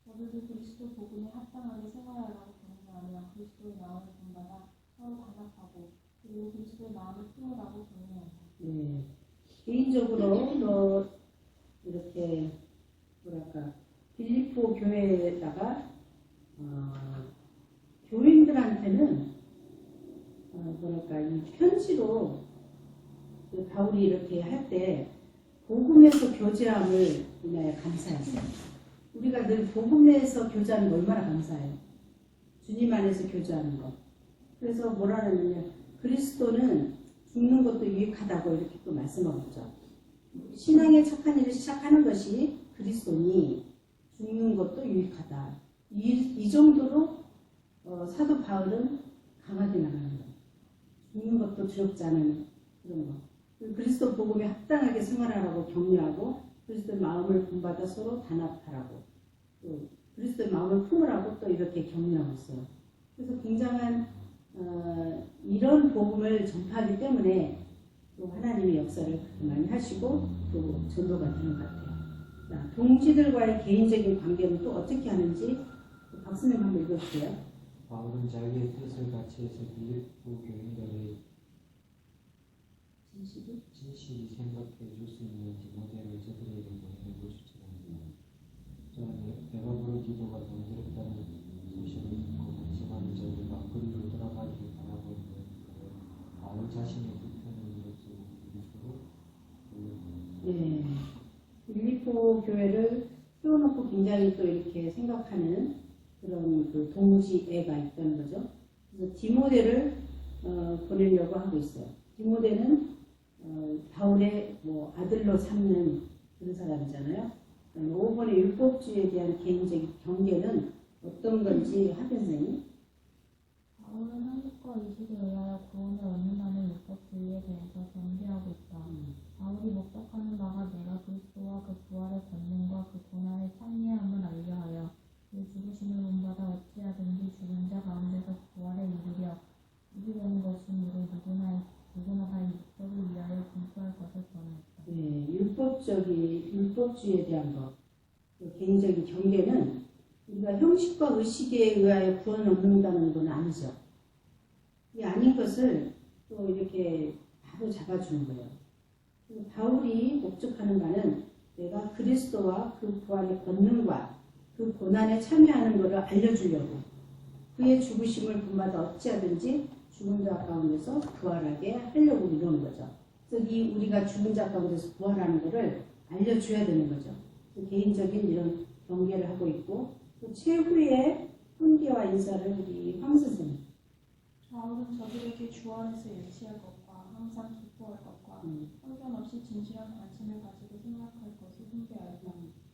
저들도 그리스도 복음에 합당하게 생활하라고 권면하며 그리스도의 마음을 본받아 서로 단합하고 그리고 그리스도의 마음을 품으라고 격려한다. 네. 개인적으로 이렇게 뭐랄까 빌립보 교회에다가 교인들한테는 뭐랄까 이 편지로 그 바울이 이렇게 할 때 복음에서 교제함을 인하여 감사했어요. 우리가 늘 복음에서 교제하는 거 얼마나 감사해요. 주님 안에서 교제하는 거. 그래서 뭐라 하느냐 그리스도는 죽는 것도 유익하다고 이렇게 또 말씀하고 있죠. 신앙의 착한 일을 시작하는 것이 그리스도니 죽는 것도 유익하다. 이 정도로 사도 바울은 강하게 나가는 거예요. 죽는 것도 두렵지 않은 그런 거. 그리스도 복음에 합당하게 생활하라고 격려하고 그리스도의 마음을 본받아 서로 단합하라고 또 그리스도의 마음을 품으라고 또 이렇게 격려하고 있어요. 그래서 굉장한 이런 복음을 전파하기 때문에 또 하나님의 역사를 그렇게 많이 하시고 또 전도가 되는 것 같아요. 자, 동지들과의 개인적인 관계는 또 어떻게 하는지 박수님 한번 읽어주세요. 바울은 자기의 뜻을 같이 해서 빌립보 교인들의 진실이 생각해 줄 수 있는 디모데를 저들에게 보내고 싶지 않습니다. 저는 에바브로디도가 병들었다는 소식을 듣고 안심하는 저들과 그리로 돌아가기를 바라고 있는 바울 자신의 불편한 이력으로 빌립보로 네, 빌립보 교회를 세워놓고 굉장히 또 이렇게 생각하는 그런 그 동지애가 있다는 거죠. 그래서 디모데를 보내려고 하고 있어요. 디모데는 바울의 뭐 아들로 삼는 그런 사람이잖아요. 5번의 율법주의에 대한 개인적인 경계는 어떤 건지 하변생이 바울은 한국과 이식에 의하여 구원을 얻는다는 율법주의에 대해서 경계하고 있다. 바울이 목적하는 바가 내가 그리스도와 그 부활의 권능과 그 고난의 창리함을 알려하여 그 죽으심을 본받아 어찌하든지 죽은 자 가운데서 부활에 이르려는 것이므로 누구나 다 율법을 위하여 분투할 것을 권하였다. 네, 율법주의에 대한 것, 그 개인적인 경계는 우리가 형식과 의식에 의하여 구원을 얻는다는 건 아니죠. 이 아닌 것을 또 이렇게 바로 잡아주는 거예요. 바울이 목적하는 바는 내가 그리스도와 그 부활의 권능과 그 고난에 참여하는 것을 알려주려고 그의 죽으심을 본받아 어찌하든지 죽은 자 가운데서 부활하게 하려고 이러는 거죠. 그래서 우리가 죽은 자 가운데서 부활하는 것을 알려줘야 되는 거죠. 개인적인 이런 경계를 하고 있고 또 최후의 훈계와 인사를 우리 황 선생님. 바울은 저들에게 주 안에서 일치할 것과 항상 기뻐할 것과 편견없이 진실한 관심을 가지고 생각할 것을 훈계하였다.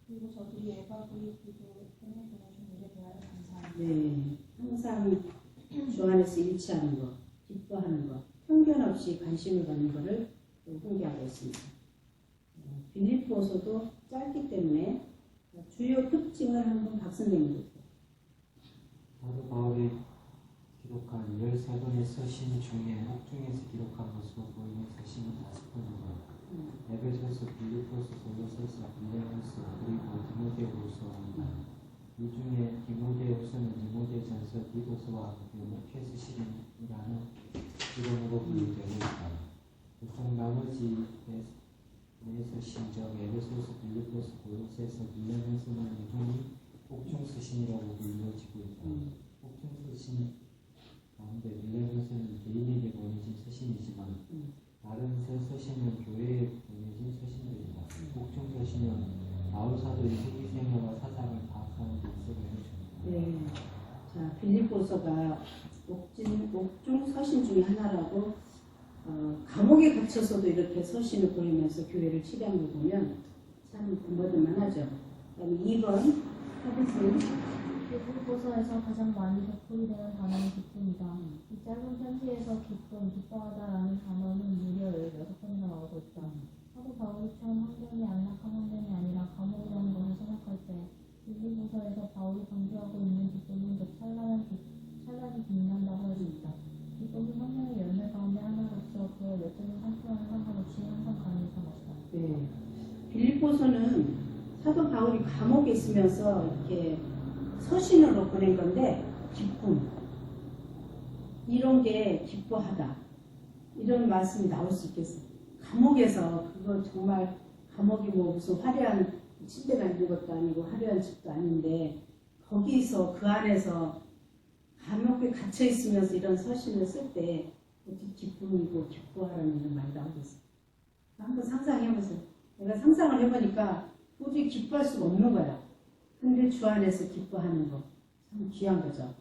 그리고 저들이 우리 에바브리 기도를 통해 보내준 일에 대하여 감사합니다. 네, 항상 주 안에서 일치하는 것, 기뻐하는 것, 편견 없이 관심을 갖는 것을 홍보하고 있습니다. 빌립보서도 짧기 때문에 주요 특징을 한번 박선생님부터. 사도 바울이 기록한 13권의 서신 중에 옥중에서 기록한 것으로 보이는 서신이 5권입니다. 에베소서, 빌립보서, 골로새서, 빌레몬서, 그리고 디모데후서입니다. 이 중에 디모데후서는 디모데전서, 디도서와 함께 목회서신이라는 이름으로 불리되고 있다. 보통 나머지 네 서신적 에베소서, 빌립보서, 골로새서, 빌레몬서는 흔히 옥중서신이라고 불려지고 있다. 옥중서신 가운데 빌레몬서는 개인에게 보내진 서신이지만 다른 세 서신은 교회에 보내진 서신들이다. 옥중서신은 바울 사도의 세기 생애와 사상을 파악하는 데 있어서 해줍니다. 네, 자 빌립보서가 옥중 서신 중에 하나라고 감옥에 갇혀서도 이렇게 서신을 보내면서 교회를 치료한 걸 보면 참 공부할만 하죠. 그다음에 2번 하빈쌤. 빌립보서에서 가장 많이 덧소리되는 단어는 기쁨이다. 이 짧은 편지에서 기쁨, 기뻐하다라는 단어는 무려 16번이나 나오고 있다. 사도 바울이 처음 환경이 안락한 환경이 아니라 감옥이라는 것을 생각할 때 빌립보서에서 바울이 강조하고 있는 기쁨은 더 찬란히 빛난다고 할 수 있다. 기쁨은 성령의 열매 가운데 하나로서 그의 외적인 상태와는 상관없이 항상 가능했던 것이다. 네, 빌립보서는 사도 바울이 감옥에 있으면서 이렇게 서신으로 보낸 건데 기쁨 이런 게 기뻐하다 이런 말씀이 나올 수 있겠어요. 감옥에서 그거 정말 감옥이 뭐 무슨 화려한 침대가 있는 것도 아니고 화려한 집도 아닌데 거기서 그 안에서 감옥에 갇혀 있으면서 이런 서신을 쓸 때 어떻게 기쁨이고 기뻐하라는 이런 말이 나오겠어요. 한번 상상해보세요. 내가 상상을 해보니까 도저히 기뻐할 수가 없는 거야. 근데 주 안에서 기뻐하는 거 참 귀한 거죠.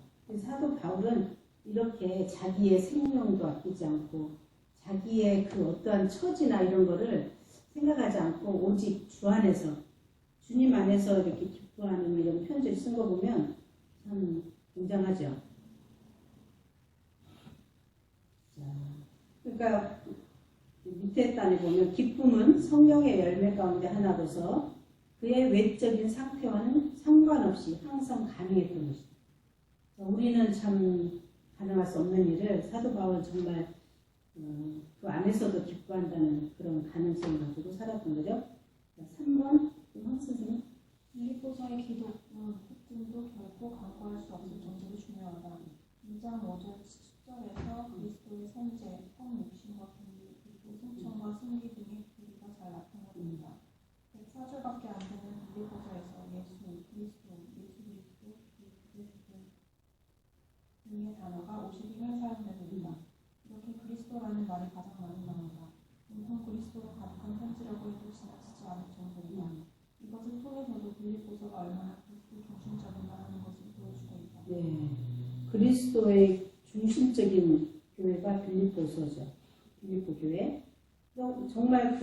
사도 바울은 이렇게 자기의 생명도 아끼지 않고 자기의 그 어떠한 처지나 이런 거를 생각하지 않고 오직 주 안에서 주님 안에서 이렇게 기뻐하는 이런 편지를 쓴 거 보면 참 굉장하죠. 자, 그러니까 밑에 단에 보면 기쁨은 성령의 열매 가운데 하나로서 그의 외적인 상태와는 상관없이 항상 가능했던 것이다. 우리는 참 가능할 수 없는 일을 사도 바울은 정말 그 안에서도 기뻐한다는 그런 가능성을 가지고 살았던 거죠. 3번 황 선생님. 빌립보서의 기독과 특징도 결코 간과할 수 없을 정도로 중요하다. 2장 5절 10절에서 그리스도의 선제, 성육신과 분리, 그리고 승천과 승리 등의 교리가 잘 나타나고 있다. 104절밖에 안 되는 빌립보서에서 예수, 그리스도, 예수 그리스도, 등의 단어가 52번 사용되고 있다. 이렇게 그리스도라는 말이 가장 많이 나온다. 온통 그리스도로 가득한 편지라고 해도 지나치지 않을 정도이다. 이것을 통해서도 빌립보서가 얼마나 그리스도 중심적인가라는 것을 보여주고 있다. 네, 그리스도의 중심적인 교회가 빌립보서죠. 빌립보 교회. 정말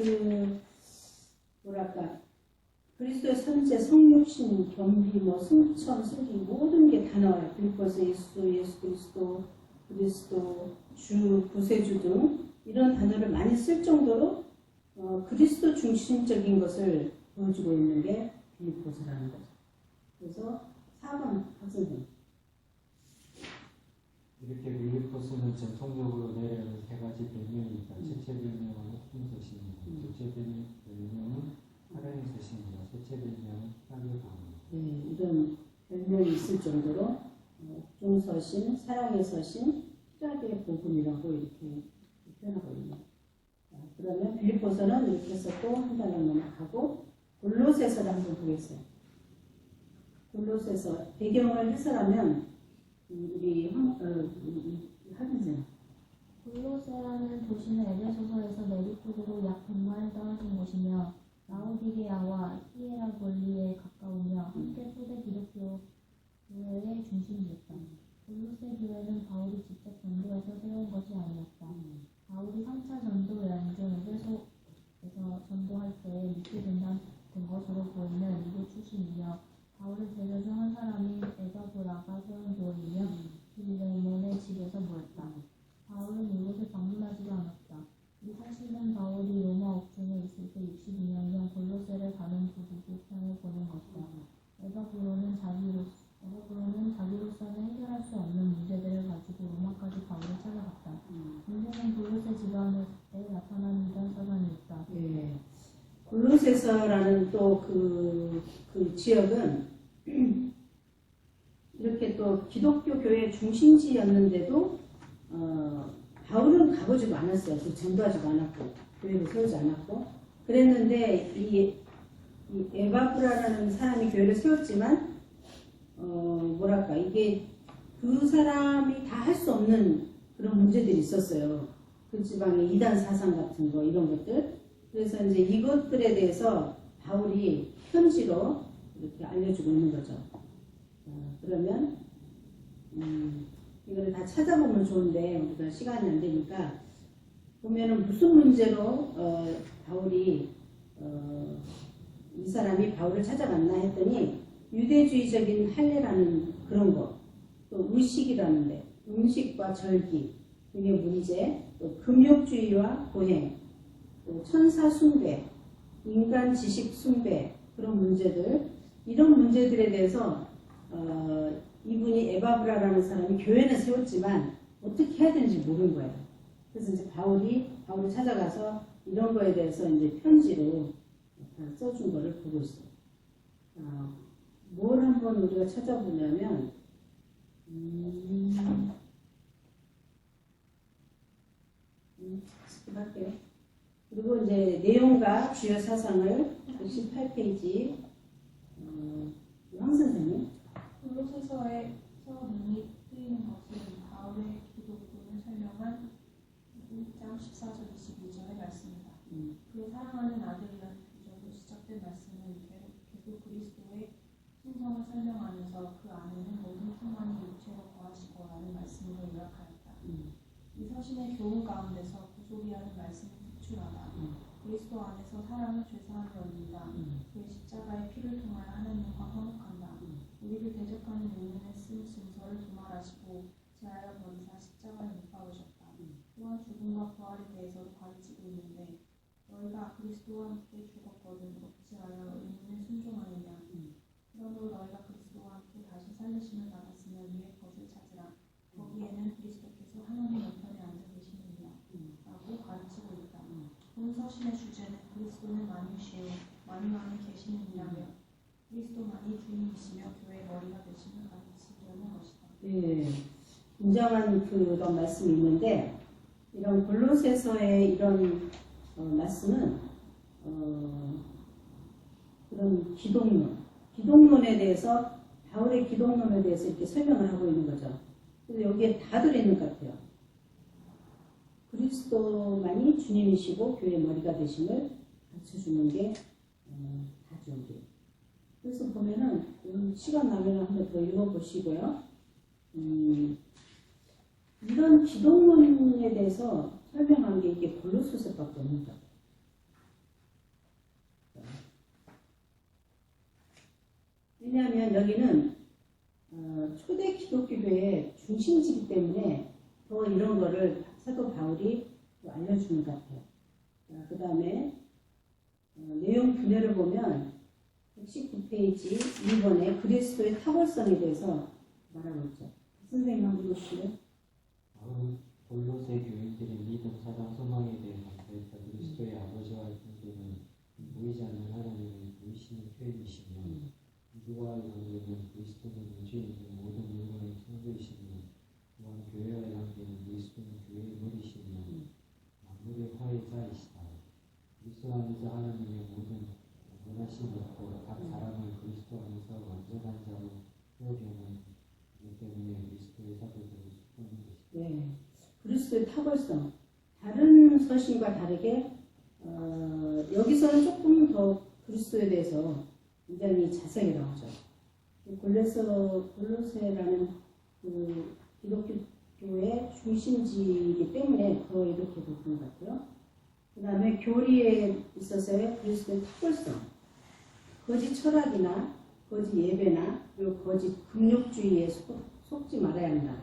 그리스도의 선제, 성육신, 겸비, 승천, 승기 모든 게 다 나와요. 빌립보서 예수, 예수 그리스도, 그리스도, 주, 구세주 등 이런 단어를 많이 쓸 정도로 그리스도 중심적인 것을 보여주고 있는 게 빌립보서라는 거죠. 그래서 4번 박선생. 이렇게 빌립보서는 전통적으로 내려오는 세 가지 별명이 있다. 첫째 별명은 옥중서신입니다. 둘째 별명은 사랑의 서신입니다. 셋째 별명은 희락의 복음입니다. 네, 이런 별명이 있을 정도로 옥중서신, 사랑의 서신, 희락의 복음이라고 이렇게 표현하고 있네요. 그러면 빌립보서는 이렇게 해서 또 한 단락 넘어가고 골로새서를 한번 보겠어요. 골로새서 배경을 해설하면 우리 하빈쌤. 골로새라는 도시는 에베소서에서 내륙쪽으로 약 100마일 떨어진 곳이며 라오디게아와 히에라볼리에 가까우며 함께 초대 기독교 교회의 중심이었다. 골로새 교회는 바울이 직접 전도해서 세운 것이 아니었다. 바울이 3차 전도 여행 중 에베소에서 전도할 때에 믿게 된다는 것으로 보이는 이도 출신이며 골로새서라는 또 그 지역은 이렇게 또 기독교 교회 중심지였는데도 바울은 가보지도 않았어요. 전도하지도 않았고 교회를 세우지 않았고 그랬는데 이 에바브라라는 사람이 교회를 세웠지만 뭐랄까 이게 그 사람이 다 할 수 없는 그런 문제들이 있었어요. 그 지방의 이단 사상 같은 거 이런 것들. 그래서 이제 이것들에 대해서 바울이 편지로 이렇게 알려주고 있는 거죠. 그러면 이거를 다 찾아보면 좋은데 우리가 시간이 안 되니까 보면은 무슨 문제로 바울이 이 사람이 바울을 찾아갔나 했더니 유대주의적인 할례라는 그런 거, 또 의식이라는데 음식과 절기 등의 문제, 또 금욕주의와 보행, 또 천사 숭배, 인간 지식 숭배 그런 문제들 이런 문제들에 대해서 이분이 에바브라라는 사람이 교회는 세웠지만 어떻게 해야 되는지 모르는 거예요. 그래서 이제 바울을 찾아가서 이런 거에 대해서 이제 편지로 써준 거를 보고 있어요. 뭘 한번 우리가 찾아보냐면 할게요. 그리고 이제 내용과 주요 사상을 18페이지 황 선생님. 골로새서에서 눈이 뜨이는 것은 바울의 기독론을 설명한 1장 14절 22절의 말씀이다. 그의 사랑하는 아들이라는 부적으로 시작된 말씀은 계속 그리스도의 신성을 설명하면서 그 안에는 모든 풍만이 육체로 거하시고라는 말씀으로 요약하였다. 이 서신의 교훈 가운데서 구속이라는 말씀이 특출하다. 그리스도 안에서 사람은 죄사함이 얻는다. 그의 십자가의 피를 통하여 하나님과 화목한다. 우리를 대적하는 용인에 쓴 증서를 도말하시고 제하여 버리사 십자가에 못 박으셨다. 또한 죽음과 부활에 대해서도 가르치고 있는데 너희가 그리스도와 함께 죽었거든 어찌하여 의인을 순종하느냐. 그러므로 너희가 그리스도와 함께 다시 살리심을 받았으면 위의 것을 찾으라. 거기에는 그리스도께서 하나님 옆편에 앉아 계시느니라 라고 가르치고 있다. 본 서신의 주제는 그리스도는 만유시요 만유 안에 계시느니라며 그리스도만이 주님이시며 교회의 머리가 되심을 가르치려는 것이다. 네, 굉장한 그런 말씀이 있는데 이런 골로새서의 이런 말씀은 그런 기독론에 대해서 바울의 기독론에 대해서 이렇게 설명을 하고 있는 거죠. 그래서 여기에 다 들어있는 것 같아요. 그리스도만이 주님이시고 교회의 머리가 되심을 가르쳐주는 게 다죠. 그래서 보면은 시간 나면 한번 더 읽어보시고요. 이런 기독론에 대해서 설명한 게 이게 골로새서밖에 없는 것 같아요. 왜냐하면 여기는 초대 기독교 교회의 중심지이기 때문에 더 이런 거를 사도 바울이 알려주는 것 같아요. 그 다음에 내용 분열을 보면 119페이지 2번에 그리스도의 탁월성에 대해서 말하고 있죠. 선생님 한번 보시죠. 골로새 교인들의 믿음, 사랑, 소망에 대해 강조했다. 그리스도의 아버지와 형제는 보이지 않는 하나님의 보이시는 표현이시며 누구와의 관계는 그리스도는 우주인의 모든 물건의 창조이시며 또한 교회와의 관계는 그리스도는 교회의 머리시며 만물의 화해자이시다. 그리스도 안에서 하나님의 모든 원하심이 있고 각 사람을 그리스도 안에서 완전한 자로 세우려는 이 때문에 그리스도의 사도들을 수고하는 것이다. 네, 그리스도의 탁월성. 다른 서신과 다르게 여기서는 조금 더 그리스도에 대해서 굉장히 자세히 나오죠. 골로새라는 그 기독교의 중심지이기 때문에 더 이렇게 보는 것 같아요. 그 다음에 교리에 있어서의 그리스도의 탁월성. 거짓 철학이나 거짓 예배나 그리고 거짓 금욕주의에 속지 말아야 한다.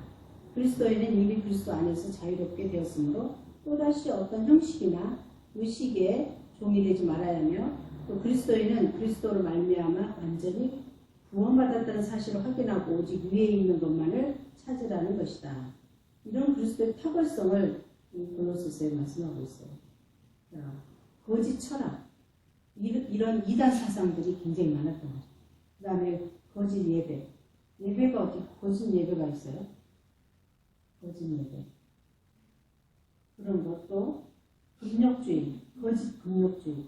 그리스도인은 이미 그리스도 안에서 자유롭게 되었으므로 또다시 어떤 형식이나 의식에 종이 되지 말아야 하며 또 그리스도인은 그리스도로 말미암아 완전히 구원받았다는 사실을 확인하고 오직 위에 있는 것만을 찾으라는 것이다. 이런 그리스도의 탁월성을 골로새서에 말씀하고 있어요. 자, 거짓 철학. 이런 이단 사상들이 굉장히 많았던 거죠. 그 다음에 거짓 예배. 예배가 어디 거짓 예배가 있어요? 거짓 예배. 그런 것도 금욕주의, 거짓 금욕주의.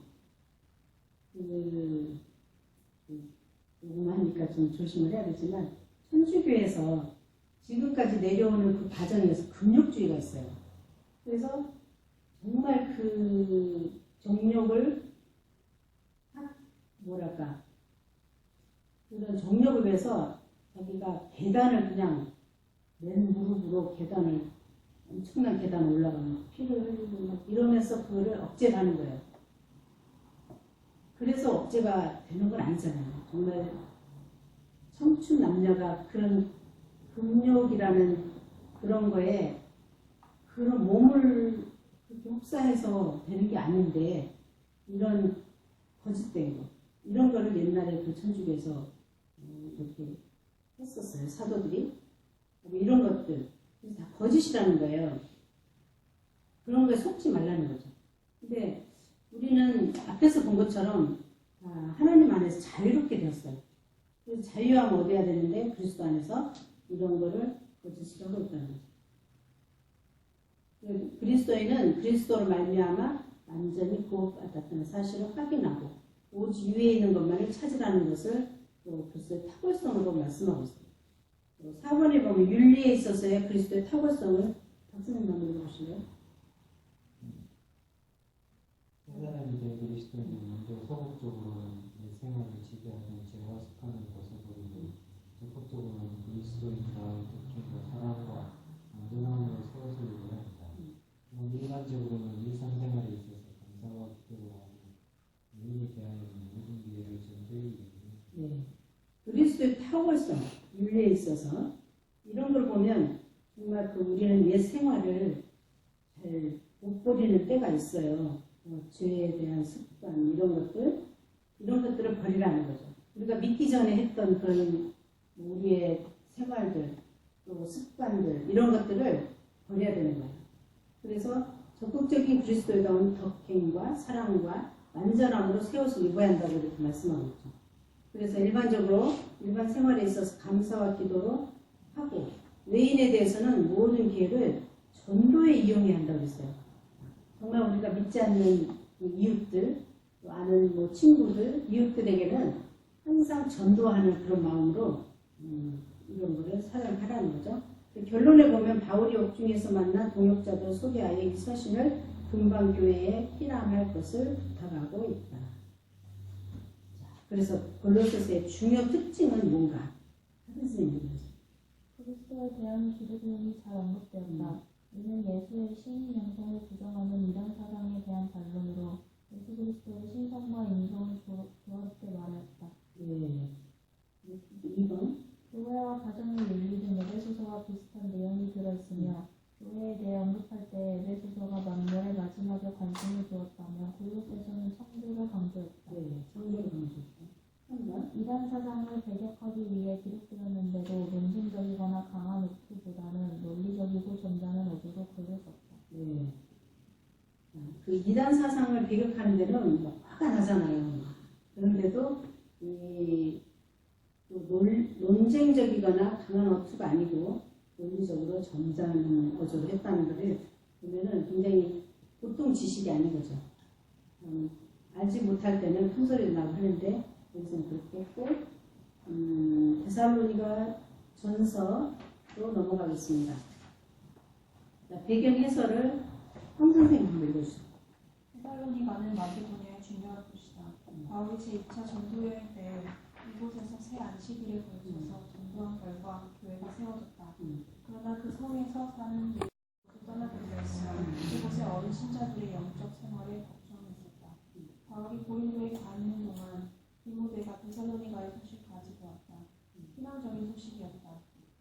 요즘 하니까 좀 조심을 해야 되지만 천주교에서 지금까지 내려오는 그 과정에서 금욕주의가 있어요. 그래서 정말 그 정욕을 그런 정욕을 위해서 자기가 계단을 그냥 맨 무릎으로 엄청난 계단을 올라가는 피를 흘리고 막 이러면서 그거를 억제하는 거예요. 그래서 억제가 되는 건 아니잖아요. 정말 청춘 남녀가 그런 금욕이라는 그런 거에 그런 몸을 그렇게 흡사해서 되는 게 아닌데 이런 거짓된 거 이런 거를 옛날에 그 천주교에서 이렇게 했었어요. 사도들이 이런 것들 다 거짓이라는 거예요. 그런 거에 속지 말라는 거죠. 근데 우리는 앞에서 본 것처럼 하나님 안에서 자유롭게 되었어요. 그래서 자유함을 얻어야 되는데 그리스도 안에서 이런 거를 거짓을 하고 있다는 거죠. 그리스도인은 그리스도로 말미암아 완전히 구원받았다는 사실을 확인하고 오직 위에 있는 것만을 찾으라는 것을 또 그리스도의 탁월성으로 말씀하고 있어요. 4번에 보면 윤리에 있어서의 그리스도의 탁월성을 박사님 한번 읽어보실래요? 깨달음이 된 그리스도인은 먼저 소극적으로는 내 생활을 지배하는 죄와 습관을 벗어버리고 적극적으로는 그리스도인과의 특징과 사랑과 안전함으로 세워서 이루어야 한다. 일반적으로는 일상생활에 있어서 감사와 기도를 하고 의인에 대하여는 모든 기회를 전도에 이루는 네. 그리스도의 탁월성, 윤리에 있어서 이런 걸 보면 정말 우리는 옛 생활을 잘 못 버리는 때가 있어요. 죄에 대한 습관 이런 것들을 버리라는 거죠. 우리가 믿기 전에 했던 그런 우리의 생활들 또 습관들 이런 것들을 버려야 되는 거예요. 그래서 적극적인 그리스도의다운 덕행과 사랑과 완전함으로 세워서 입어야 한다고 이렇게 말씀하고 있죠. 그래서 일반 생활에 있어서 감사와 기도로 하고 외인에 대해서는 모든 기회를 전도에 이용해야 한다고 했어요. 정말 우리가 믿지 않는 이웃들, 또 아는 친구들, 이웃들에게는 항상 전도하는 그런 마음으로 이런 거를 사랑하라는 거죠. 결론에 보면 바울이 옥중에서 만난 동역자들 소개하여 이 서신을 금방교회에 피람할 것을 부탁하고 있다. 그래서 골로새서의 중요 특징은 뭔가? 선생님. 그리스도에 대한 기독론이 잘 언급되었다. 이는 예수의 신 영성을 부정하는 이단 사상에 대한 반론으로 예수 그리스도의 신성과 인성을 조화롭게 말하였다. 네. 2번. 교회와 가정의 윤리 등 에베소서와 비슷한 내용이 들어있으며 교회에 대해 언급할 때 에베소서가 만물의 마지막에 관심을 두었다며 골로새서는 청교를 강조했다. 네, 청교를 강조했다. 3번. 이단 사상을 배격하기 위해 기록되었는데도 논증적이거나 강한 어투보다는 논리적이고 점잖은 어조로 글을 썼다. 네. 그 이단 사상을 배격하는 데는 화가 나잖아요. 그런데도 논쟁적이거나 강한 어투가 아니고 논리적으로 점잖은 어조를 했다는 것을 보면은 굉장히 보통 지식이 아닌 거죠. 알지 못할 때는 큰 소리를 나고 하는데 여기서는 그렇게 했고 데살로니가 전서로 넘어가겠습니다. 배경 해설을 황 선생님 한번 읽어주세요. 데살로니가는 마게도니아의 중요한 도시다. 바울이 제2차 전도여행 때 이곳에서 새 안식일을 거쳐서 전도한 결과 교회가 세워졌다. 그러나 그 성에서 사는 떠나들려 있으며 이곳의 어린 신자들의 영적 생활에 걱정이 있었다. 바울이 고린도에 가 있는 동안 디모데가 데살로니가의 소식을 가지고 왔다. 희망적인 소식이었다.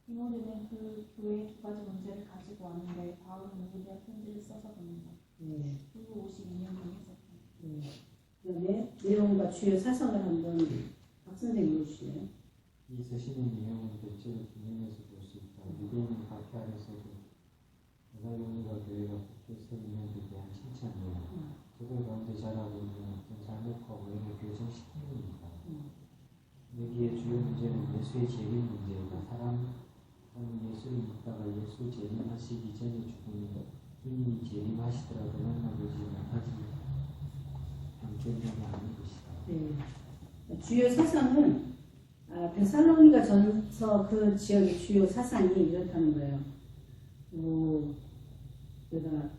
디모데는 그 교회의 두 가지 문제를 가지고 왔는데 바울은 누구에게 편지를 써서 보낸다. 그리고 52년 전 했었다. 그다음에 내용과 주요 사상을 한번 박 선생님 읽어주시네요. 이 서신의 내용은 대체로 두 면에서 볼 수 있다. 유대인의 박해 아래서도 데살로니가 교회가 복종했는 데 대한 칭찬이에요. 그들 가운데 자라고 있는 어떤 잘못과 오해를 교정시키는 겁니다. 여기에 주요 문제는 예수의 재림 문제이다. 사람은 예수를 믿다가 예수 재림하시기 전에 죽으면 주님이 재림하시더라도 만나보지 못하지 병존자가 아닌 것이다. 네. 주요 사상은 데살로니가 전서 그 지역의 주요 사상이 이렇다는 거예요. 내가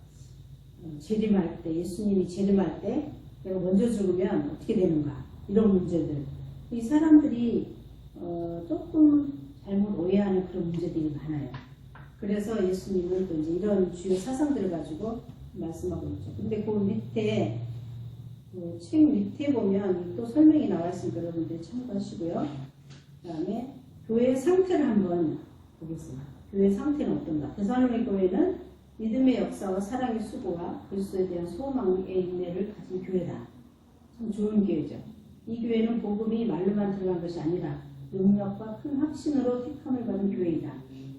재림할 때, 예수님이 재림할 때 내가 먼저 죽으면 어떻게 되는가, 이런 문제들. 이 사람들이 조금 잘못 오해하는 그런 문제들이 많아요. 그래서 예수님은 또 이제 이런 주요 사상들을 가지고 말씀하고 있죠. 근데 그 밑에 책 밑에 보면 또 설명이 나와 있으니까 여러분들 참고하시고요. 그 다음에 교회의 상태를 한번 보겠습니다. 교회의 상태는 어떤가? 데살로니 교회는 믿음의 역사와 사랑의 수고와 그리스도에 대한 소망의 인내를 가진 교회다. 참 좋은 교회죠. 이 교회는 복음이 말로만 들어간 것이 아니라 능력과 큰 확신으로 택함을 받은 교회이다.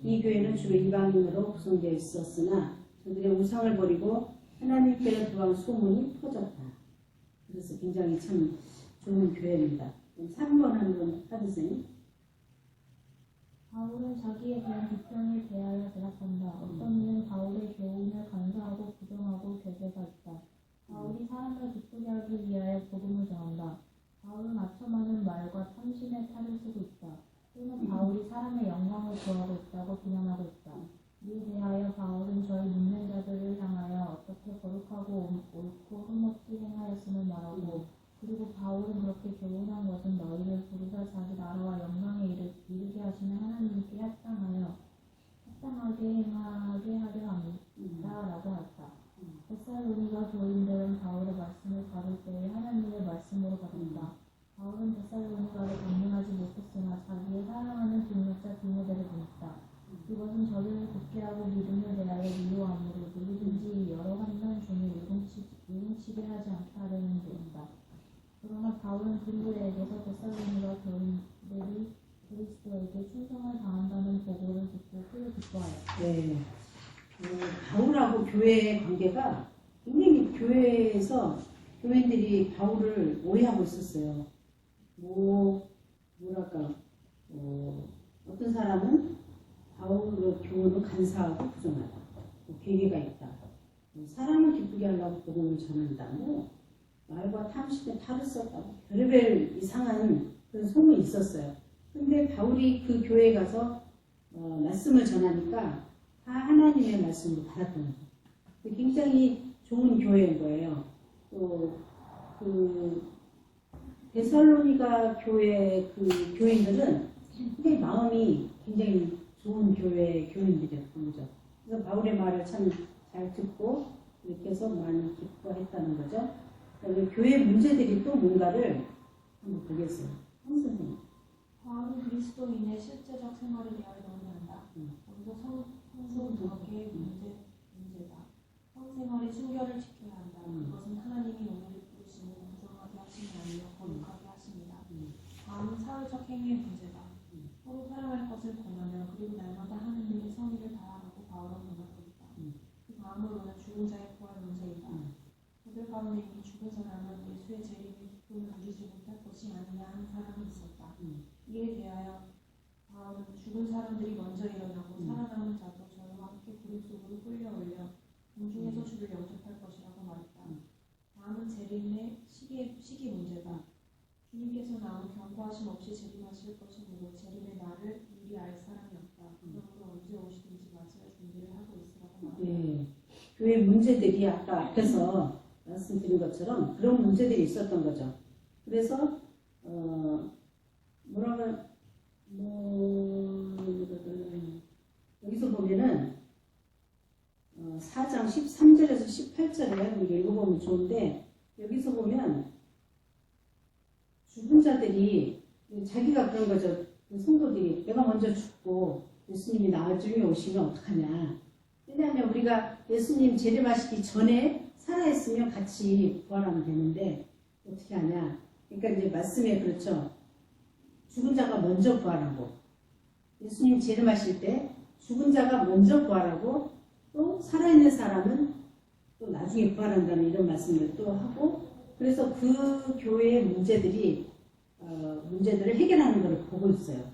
이 교회는 주로 이방인으로 구성되어 있었으나 저들의 우상을 버리고 하나님께로 들어간 소문이 퍼졌다. 그래서 굉장히 참 좋은 교회입니다. 3번 한번 하드세요. 바울은 자기에 대한 비평에 대하여 대답한다. 어떤 이는 바울의 교훈을 간사하고 부정하고 교제가 있다. 바울이 사람을 기쁘게 하기 위하여 복음을 전한다. 바울은 아첨하는 말과 탐심의 탈을 쓰고 있다. 또는 바울이 사람의 영광을 구하고 있다고 비난하고 있다. 이에 대하여 바울은 저희 믿는 자들을 향하여 어떻게 거룩하고 옳고 흠없이 행하였음을 말하고, 그리고 바울은 그렇게 교훈한 것은 너희를 부르사 자기 나라와 영광에 이르게 하시는 하나님께 합당하게 행하게 하려 합니다. 라고 했다. 데살로니가 교인들은 바울의 말씀을 받을 때에 하나님의 말씀으로 받았다. 바울은 데살로니가를 방문하지 못했으나 자기의 사랑하는 동역자 디모데를 보냈다. 이것은 저들을 국회하고 믿음에 대하여 미워함으로 누구든지 여러 한난 종이 요동치게 하지 않게 하려는 데였다. 그러나 바울은 그리스도에게서 데살로니가 교인들이 그리스도에게 충성을 다한다는 보고를 듣고 크게 기뻐하였다. 네. 바울하고 교회의 관계가 굉장히 교회에서 교인들이 바울을 오해하고 있었어요. 어떤 사람은 바울의 교훈을 간사하고 부정하다. 계계가 있다. 사람을 기쁘게 하려고 복음을 전한다. 말과 탐심에 탈을 썼다고 별의별 이상한 그런 소문이 있었어요. 근데 바울이 그 교회에 가서 말씀을 전하니까 다 하나님의 말씀으로 받았던 거예요. 굉장히 좋은 교회인 거예요. 또 데살로니가 교회 그 교인들은 굉장히 마음이 굉장히 좋은 교인들이었던 거죠. 그래서 바울의 말을 참 잘 듣고 이렇게 해서 많이 기뻐했다는 거죠. 교회 문제들이 또 뭔가를 한번 보겠어요. 한 선생님. 바울은 그리스도인의 실제적 생활에 대하여 논의한다. 먼저 성도학의 문제다. 성생활의 순결을 지켜야 한다. 그것은 하나님이 오늘을 부르시는 부정하게 하심이 아니라 거룩하게 하십니다. 다음은 사회적 행위의 문제다. 서로 사랑할 것을 권하며 그리고 날마다 하느님의 선의를 다하라고 바울은 권하고 있다. 그 다음으로는 죽은 자의 부활 문제이다. 그들 가운데 이미 죽은 사람은 예수의 재림의 기쁨을 누리지 못할 것이 아니냐 하는 사람이 있었다. 이에 대하여 바울은 죽은 사람들이 먼저 일어나고 살아남은 자도 저희와 함께 구름 속으로 끌려올려 공중에서 주를 영접할 것이라고 말했다. 다음은 재림의 시기 문제다. 주님께서 아무 경고하심 없이 재림하실 것이므로 재림의 날을 미리 알 사람이 없다. 그러므로 언제 오시든지 맞이할 준비를 하고 있으라고 말했다. 네. 교회 문제들이 아까 앞에서 말씀드린 것처럼 그런 문제들이 있었던 거죠. 그래서 여기서 보면은 4장 13절에서 18절에 우리 읽어보면 좋은데, 여기서 보면 죽은 자들이 자기가 그런 거죠. 성도들이 내가 먼저 죽고 예수님이 나중에 오시면 어떡하냐. 왜냐하면 우리가 예수님 재림하시기 전에 살아있으면 같이 부활하면 되는데 어떻게 하냐. 그러니까 이제 말씀에 그렇죠. 죽은 자가 먼저 부활하고, 예수님 재림하실 때 죽은 자가 먼저 부활하고, 또 살아있는 사람은 또 또 나중에 부활한다는 이런 말씀을 또 하고 그래서 그 교회의 문제들을 해결하는 것을 보고 있어요.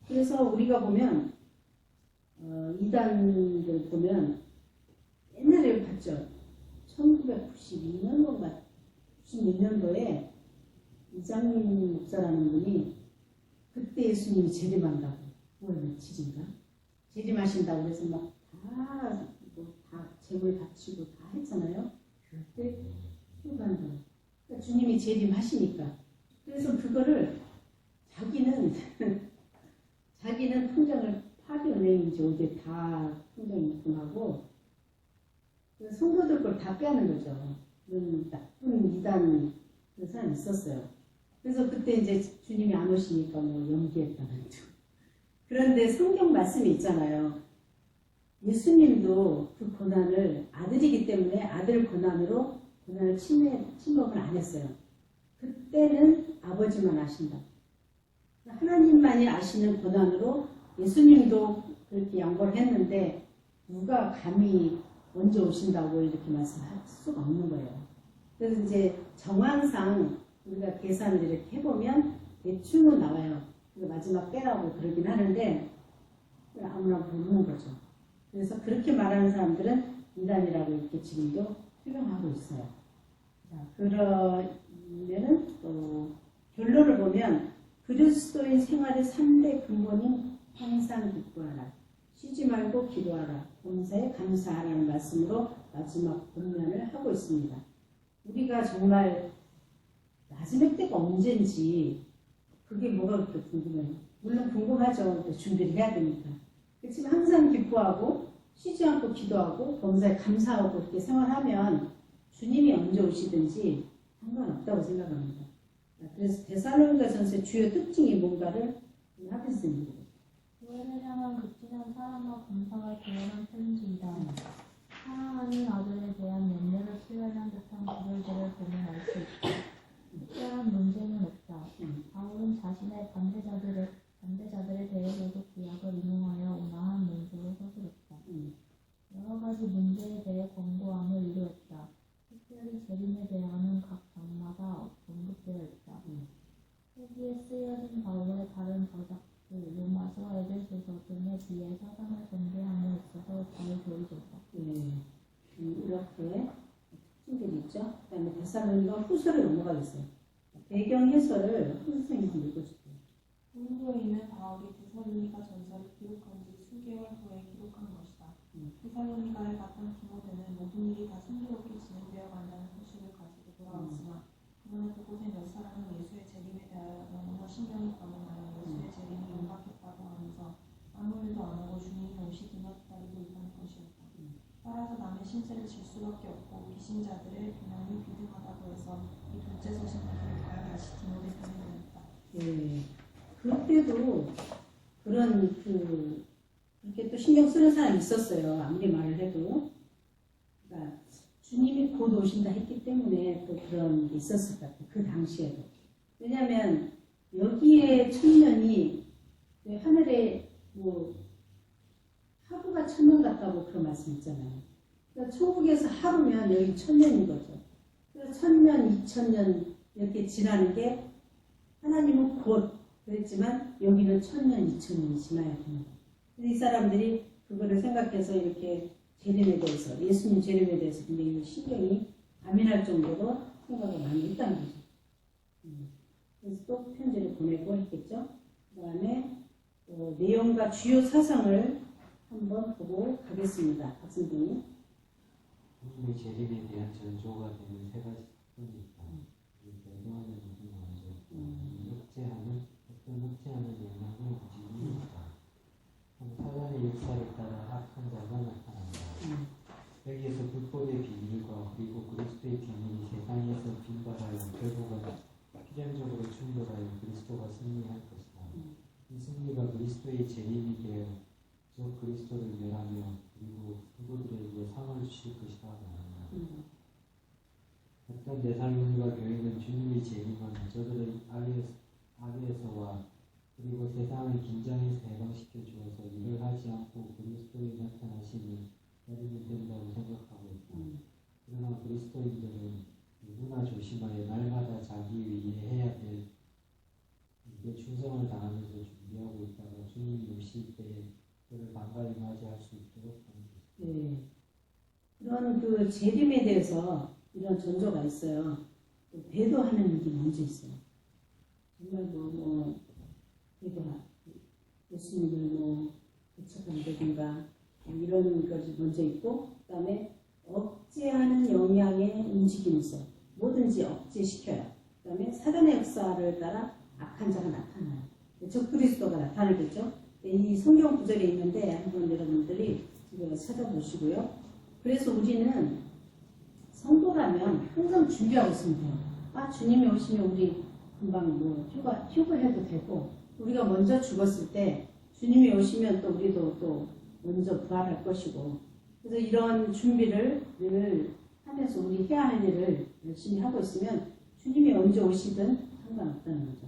그래서 우리가 보면 이단들 보면 옛날에 봤죠. 1992년도인가 96년도에 이장민 목사라는 분이 그때 예수님이 재림한다고 9월 며칠인가 재림하신다고 그래서 막 다 재물 바치고 다 했잖아요. 그때 휴간다. 그러니까 주님이 재림하시니까 그래서 그거를 자기는 통장을 파비은행인지 어디 다 통장 입금하고 성도들 걸 다 빼는 거죠. 그런 나쁜 이단 그런 사람이 있었어요. 그래서 그때 이제 주님이 안 오시니까 뭐 연기했다는 거죠. 그런데 성경 말씀이 있잖아요. 예수님도 그 고난을 아들이기 때문에 아들 고난으로 고난을 침범을 안 했어요. 그때는 아버지만 아신다. 하나님만이 아시는 고난으로 예수님도 그렇게 양보를 했는데 누가 감히 먼저 오신다고 이렇게 말씀할 수가 없는 거예요. 그래서 이제 정황상 우리가 계산을 이렇게 해보면 대충은 나와요. 마지막 때라고 그러긴 하는데 아무나 모르는 거죠. 그래서 그렇게 말하는 사람들은 이단이라고 이렇게 지금도 표명하고 있어요. 자, 그러면은 또 결론을 보면 그리스도인 생활의 3대 근본인 항상 기뻐하라. 쉬지 말고 기도하라. 범사에 감사하라는 말씀으로 마지막 본면을 하고 있습니다. 우리가 정말 마지막 때가 언제인지 그게 뭐가 그렇게 궁금해요. 물론 궁금하죠. 준비를 해야 되니까. 그렇지만 항상 기뻐하고 쉬지 않고 기도하고 범사에 감사하고 그렇게 생활하면 주님이 언제 오시든지 상관없다고 생각합니다. 그래서 데살로니가전서의 주요 특징이 뭔가를 하겠습니다. 교회를 향한 극진한 사랑과 감사가 드러난 편지이다. 사랑하는 아들에 대한 염려를 표현한 듯한 구절들을 보면 알 수 있다. 특별한 문제는 없다. 바울은 자신의 반대자들에 대해서도 구약을 인용하여 온화한 문구로 서술했다. 여러 가지 문제에 대해 권고함을 이루었다. 특별히 재림에 대하여는 각 장마다 언급되어 있다. 여기에 쓰여진 바울의 다른 저작들, 로마서, 에베소서 등에 비해 사상을 전개함에 있어서 잘 조율된다. 이렇게 특징들이 있죠. 그 다음에 데살로니가 후서를 넘어가겠어요. 배경 해설을 선생님이 읽어주세요. 고린도인은 바울이 데살로니가 전서를 기록한 지 수개월 후에 기록한 것이다. 데살로니가에 갔던 디모데는 모든 일이 다 순조롭게 진행되어 간다는 소식을 가지고 돌아왔으나 그러나 그곳에 몇 사람은 예수의 재림에 대하여 너무나 신경이 곤란하여 예수의 재림이 임박했다고 하면서 아무 일도 안 하고 주님이 오시기만 기다리고 있다는 것이었다. 따라서 남의 신세를 질 수밖에 없고 비신자들의 비난이 비등하다고 해서 이 둘째 서신을 기록하여 다시 디모데 편에 보냈다. 그때도 그런 그렇게 또 신경 쓰는 사람이 있었어요. 아무리 말을 해도. 그러니까 주님이 곧 오신다 했기 때문에 또 그런 게 있었을 것 같아요. 그 당시에도. 왜냐하면 여기에 천년이 하늘에 하루가 천년 같다고 그런 말씀 있잖아요. 그러니까 천국에서 하루면 여기 천년인 거죠. 그래서 천년, 2000년 이렇게 지나는 게 하나님은 곧 그랬지만 여기는 1000년, 2000년이 지나야 되는 거예요. 그래서 이 사람들이 그거를 생각해서 이렇게 재림에 대해서, 예수님 재림에 대해서 굉장히 신경이 과민할 정도로 생각을 많이 했다는 거죠. 그래서 또 편지를 보내고 했겠죠. 그 다음에 내용과 주요 사상을 한번 보고 가겠습니다. 박선생님. 주님의 재림에 대한 전조가 되는 세 가지 사건이 있다. 배경하는 것은 먼저 흑제하는 영향의 움직임이 있다. 사단의 역사를 따라 악한 자가 나타난다. 여기에서 불법의 비밀과 그리고 그리스도의 비밀이 세상에서 빈발하여 결국은 필연적으로 충돌하여 그리스도가 승리할 것이다. 이 승리가 그리스도의 재림이 되어 즉 그리스도를 멸하며 그리고 성도들에게 상을 주실 것이다. 어떤 데살로니가 교회는 주님이 재림하는 저들의 악에서와 그리고 세상을 긴장해서 해방시켜 주어서 일을 하지 않고 그리스도의 나타나심이 기다리면 된다고 생각하고 있다. 그러나 그리스도인들은 누구나 조심하여 날마다 자기 위해 해야 될 일에 충성을 다하면서 준비하고 있다가 주님이 오실 때에 그를 반가이 맞이할 수 있도록 합니다. 네. 그런 그 재림에 대해서 이런 전조가 있어요. 또 배도하는 일이 먼저 있어요. 정말 배도하 예수님을 개척한다든가 이런 것이 먼저 있고, 그 다음에 억제하는 영향의 움직임이 있어요. 뭐든지 억제시켜요. 그 다음에 사단의 역사를 따라 악한 자가 나타나요. 적그리스도가 나타나겠죠. 이 성경 구절에 있는데 한번 여러분들이 지금 찾아보시고요. 그래서 우리는 성도라면 항상 준비하고 있으면 돼요. 주님이 오시면 우리 금방 휴거해도 되고, 우리가 먼저 죽었을 때 주님이 오시면 또 우리도 또 먼저 부활할 것이고, 그래서 이런 준비를 늘 하면서 우리 해야 할 일을 열심히 하고 있으면 주님이 언제 오시든 상관없다는 거죠.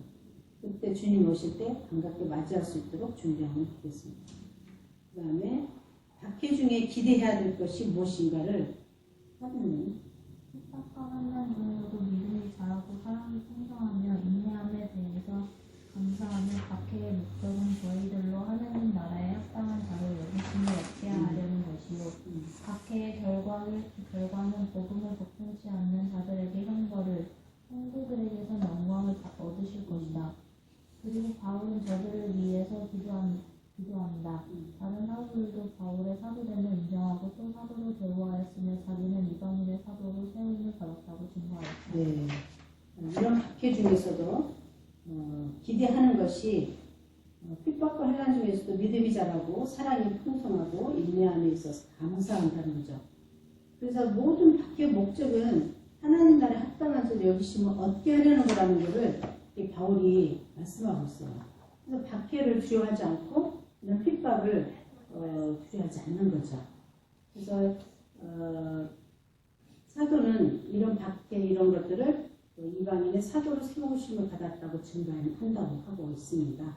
그때 주님이 오실 때 반갑게 맞이할 수 있도록 준비하면 되겠습니다. 그 다음에 박해 중에 기대해야 될 것이 무엇인가를 하느님. 핍박과 환난 중에서도 믿음이 자라고 사랑이 풍성하며 인내함에 대해서 감사하며 박해의 목적은 저희들로 하나님 나라에 합당한 자로 여기심을 얻게 하려는 것이요. 박해의 결과는 복음을 복종치 않는 자들에게 형벌을, 성도들에게서 영광을 얻으실 것이다. 그리고 바울은 저들을 위해서 기도한다. 다른 사도들도 바울의 사도됨을 인정하고 또 사도로 대우하였으며 자기는 이방인의 사도로 세움을 받았다고 증거하였다. 네. 이런 박해 중에서도 기대하는 것이 핍박과 환난 중에서도 믿음이 자라고 사랑이 풍성하고 인내함에 있어서 감사한다는 거죠. 그래서 모든 박해의 목적은 하나님 나라에 합당한 자를 여기심을 얻게 하려는 거라는 것을 바울이 말씀하고 있어요. 그래서 박해를 두려워하지 않고 이런 핍박을 두려워하지 않는 거죠. 그래서 사도는 이런 박해 이런 것들을 이방인의 사도로 세우심을 받았다고 증거한다고 하고 있습니다.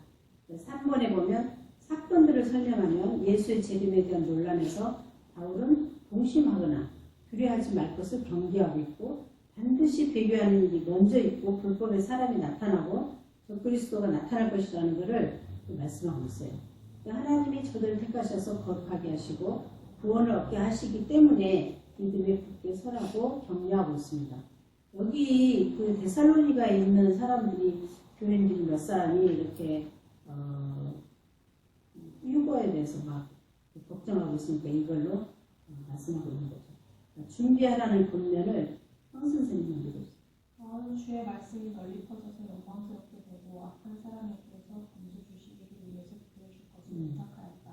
3번에 보면 사건들을 설명하면 예수의 재림에 대한 논란에서 바울은 동심하거나 두려워하지 말 것을 경계하고 있고, 반드시 배교하는 일이 먼저 있고 불법의 사람이 나타나고 적그리스도가 나타날 것이라는 것을 말씀하고 있어요. 하나님이 저들을 택하셔서 거룩하게 하시고 구원을 얻게 하시기 때문에 믿음에 굳게 서라고 격려하고 있습니다. 여기 그 데살로니가에 있는 사람들이, 교인들이 몇 사람이 이렇게 휴거에 대해서 막 걱정하고 있으니까 이걸로 말씀하고 있는 거죠. 준비하라는 본면을 황 선생님이 읽어주세요. 바울은 주의 말씀이 널리 퍼져서 영광스럽게 되고 악한 사람에게서 건져 주시기를 위해서 구해줄 것을 부탁하였다.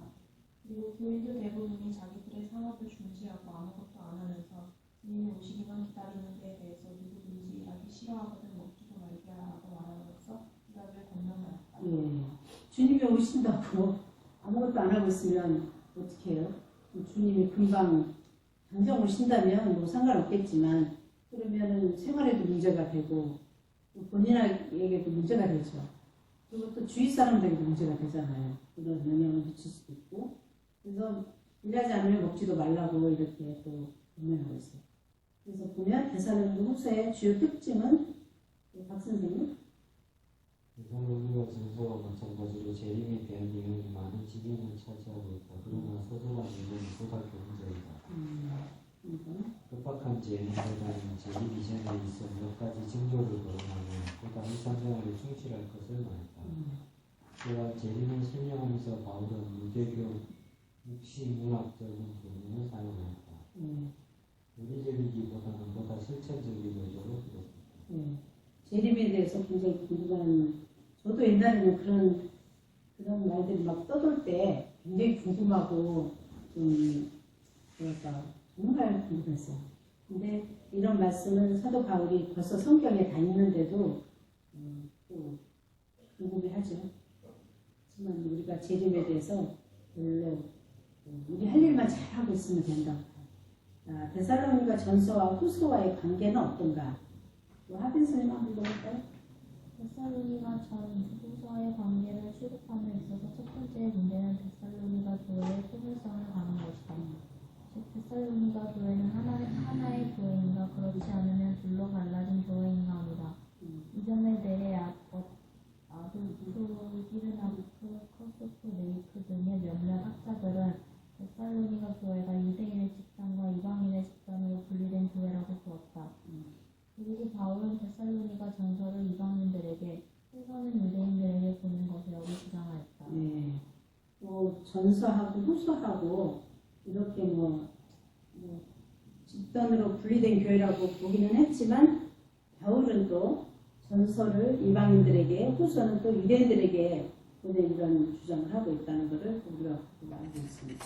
그리고 교인들 대부분이 자기들의 상업을 중지하고 아무것도 안 하면서 주님이 오시기만 기다리는 데에 대해서 누구든지 일하기 싫어하거든 먹지도 말게 하라고 말함으로써 기각을 권면하였다. 예. 주님이 오신다고 아무것도 안 하고 있으면 어떻게 해요? 주님이 금방 당장 오신다면 상관없겠지만, 그러면은 생활에도 문제가 되고 본인에게도 문제가 되죠. 그리고 또 주위 사람들에게 문제가 되잖아요. 그런 영향을 미칠 수도 있고. 그래서 일하지 않으면 먹지도 말라고 이렇게 또 권면하고 있어요. 그래서 보면 데살로니가 후서의 주요 특징은, 박 선생님, 데살로니가 전서와 마찬가지로 재림에 대한 내용이 많은 지경을 차지하고 있다. 그러나 서술한 내용은 보다 경제이다. 급박한 재림보다는 재림 이전에 있어 몇 가지 징조를 거론하며 보다 일상생활에 충실할 것을 말했다. 또한 재림을 설명하면서 바울은 유대교 묵시문학적인 개념을 사용하였다. 논리적이기보다는 보다 실천적인 의도로 기록했다. 재림에 대해서 굉장히 궁금한, 저도 옛날에는 그런 말들이 막 떠돌 때 굉장히 궁금하고 정말 궁금했어요. 근데 이런 말씀은 사도 바울이 벌써 성경에 다 있는데도 또 궁금해하죠. 하지만 우리가 재림에 대해서 별로 우리 할 일만 잘하고 있으면 된다. 데살로니가 전서와 후서와의 관계는 어떤가? 하빈 선생님 한번 볼까요? 데살로니가 전 후서의 관계를 추격함에 있어서 첫 번째 문제는 데살로니가 교회의 통일성을 가는 것이다. 즉 데살로니가 교회는 하나의 교회인가 그렇지 않으면 둘로 갈라진 교회인가 합니다. 이전에 대해 아두투, 히르나프, 커스프, 네이크 등의 몇몇 학자들은 데살로니가 교회가 유대인의 집단과 이방인의 집단으로 분리된 교회라고 보았다. 그리고 바울은 데살로니가 전서를 이방인들에게, 후서는 유대인들에게 보낸 것이라고 주장하였다. 네. 전서하고 후서하고 이렇게 집단으로 분리된 교회라고 보기는 했지만 바울은 또 전서를 이방인들에게 후서는 또 유대인들에게 보낸 이런 주장을 하고 있다는 것을 우리가 알고 있습니다.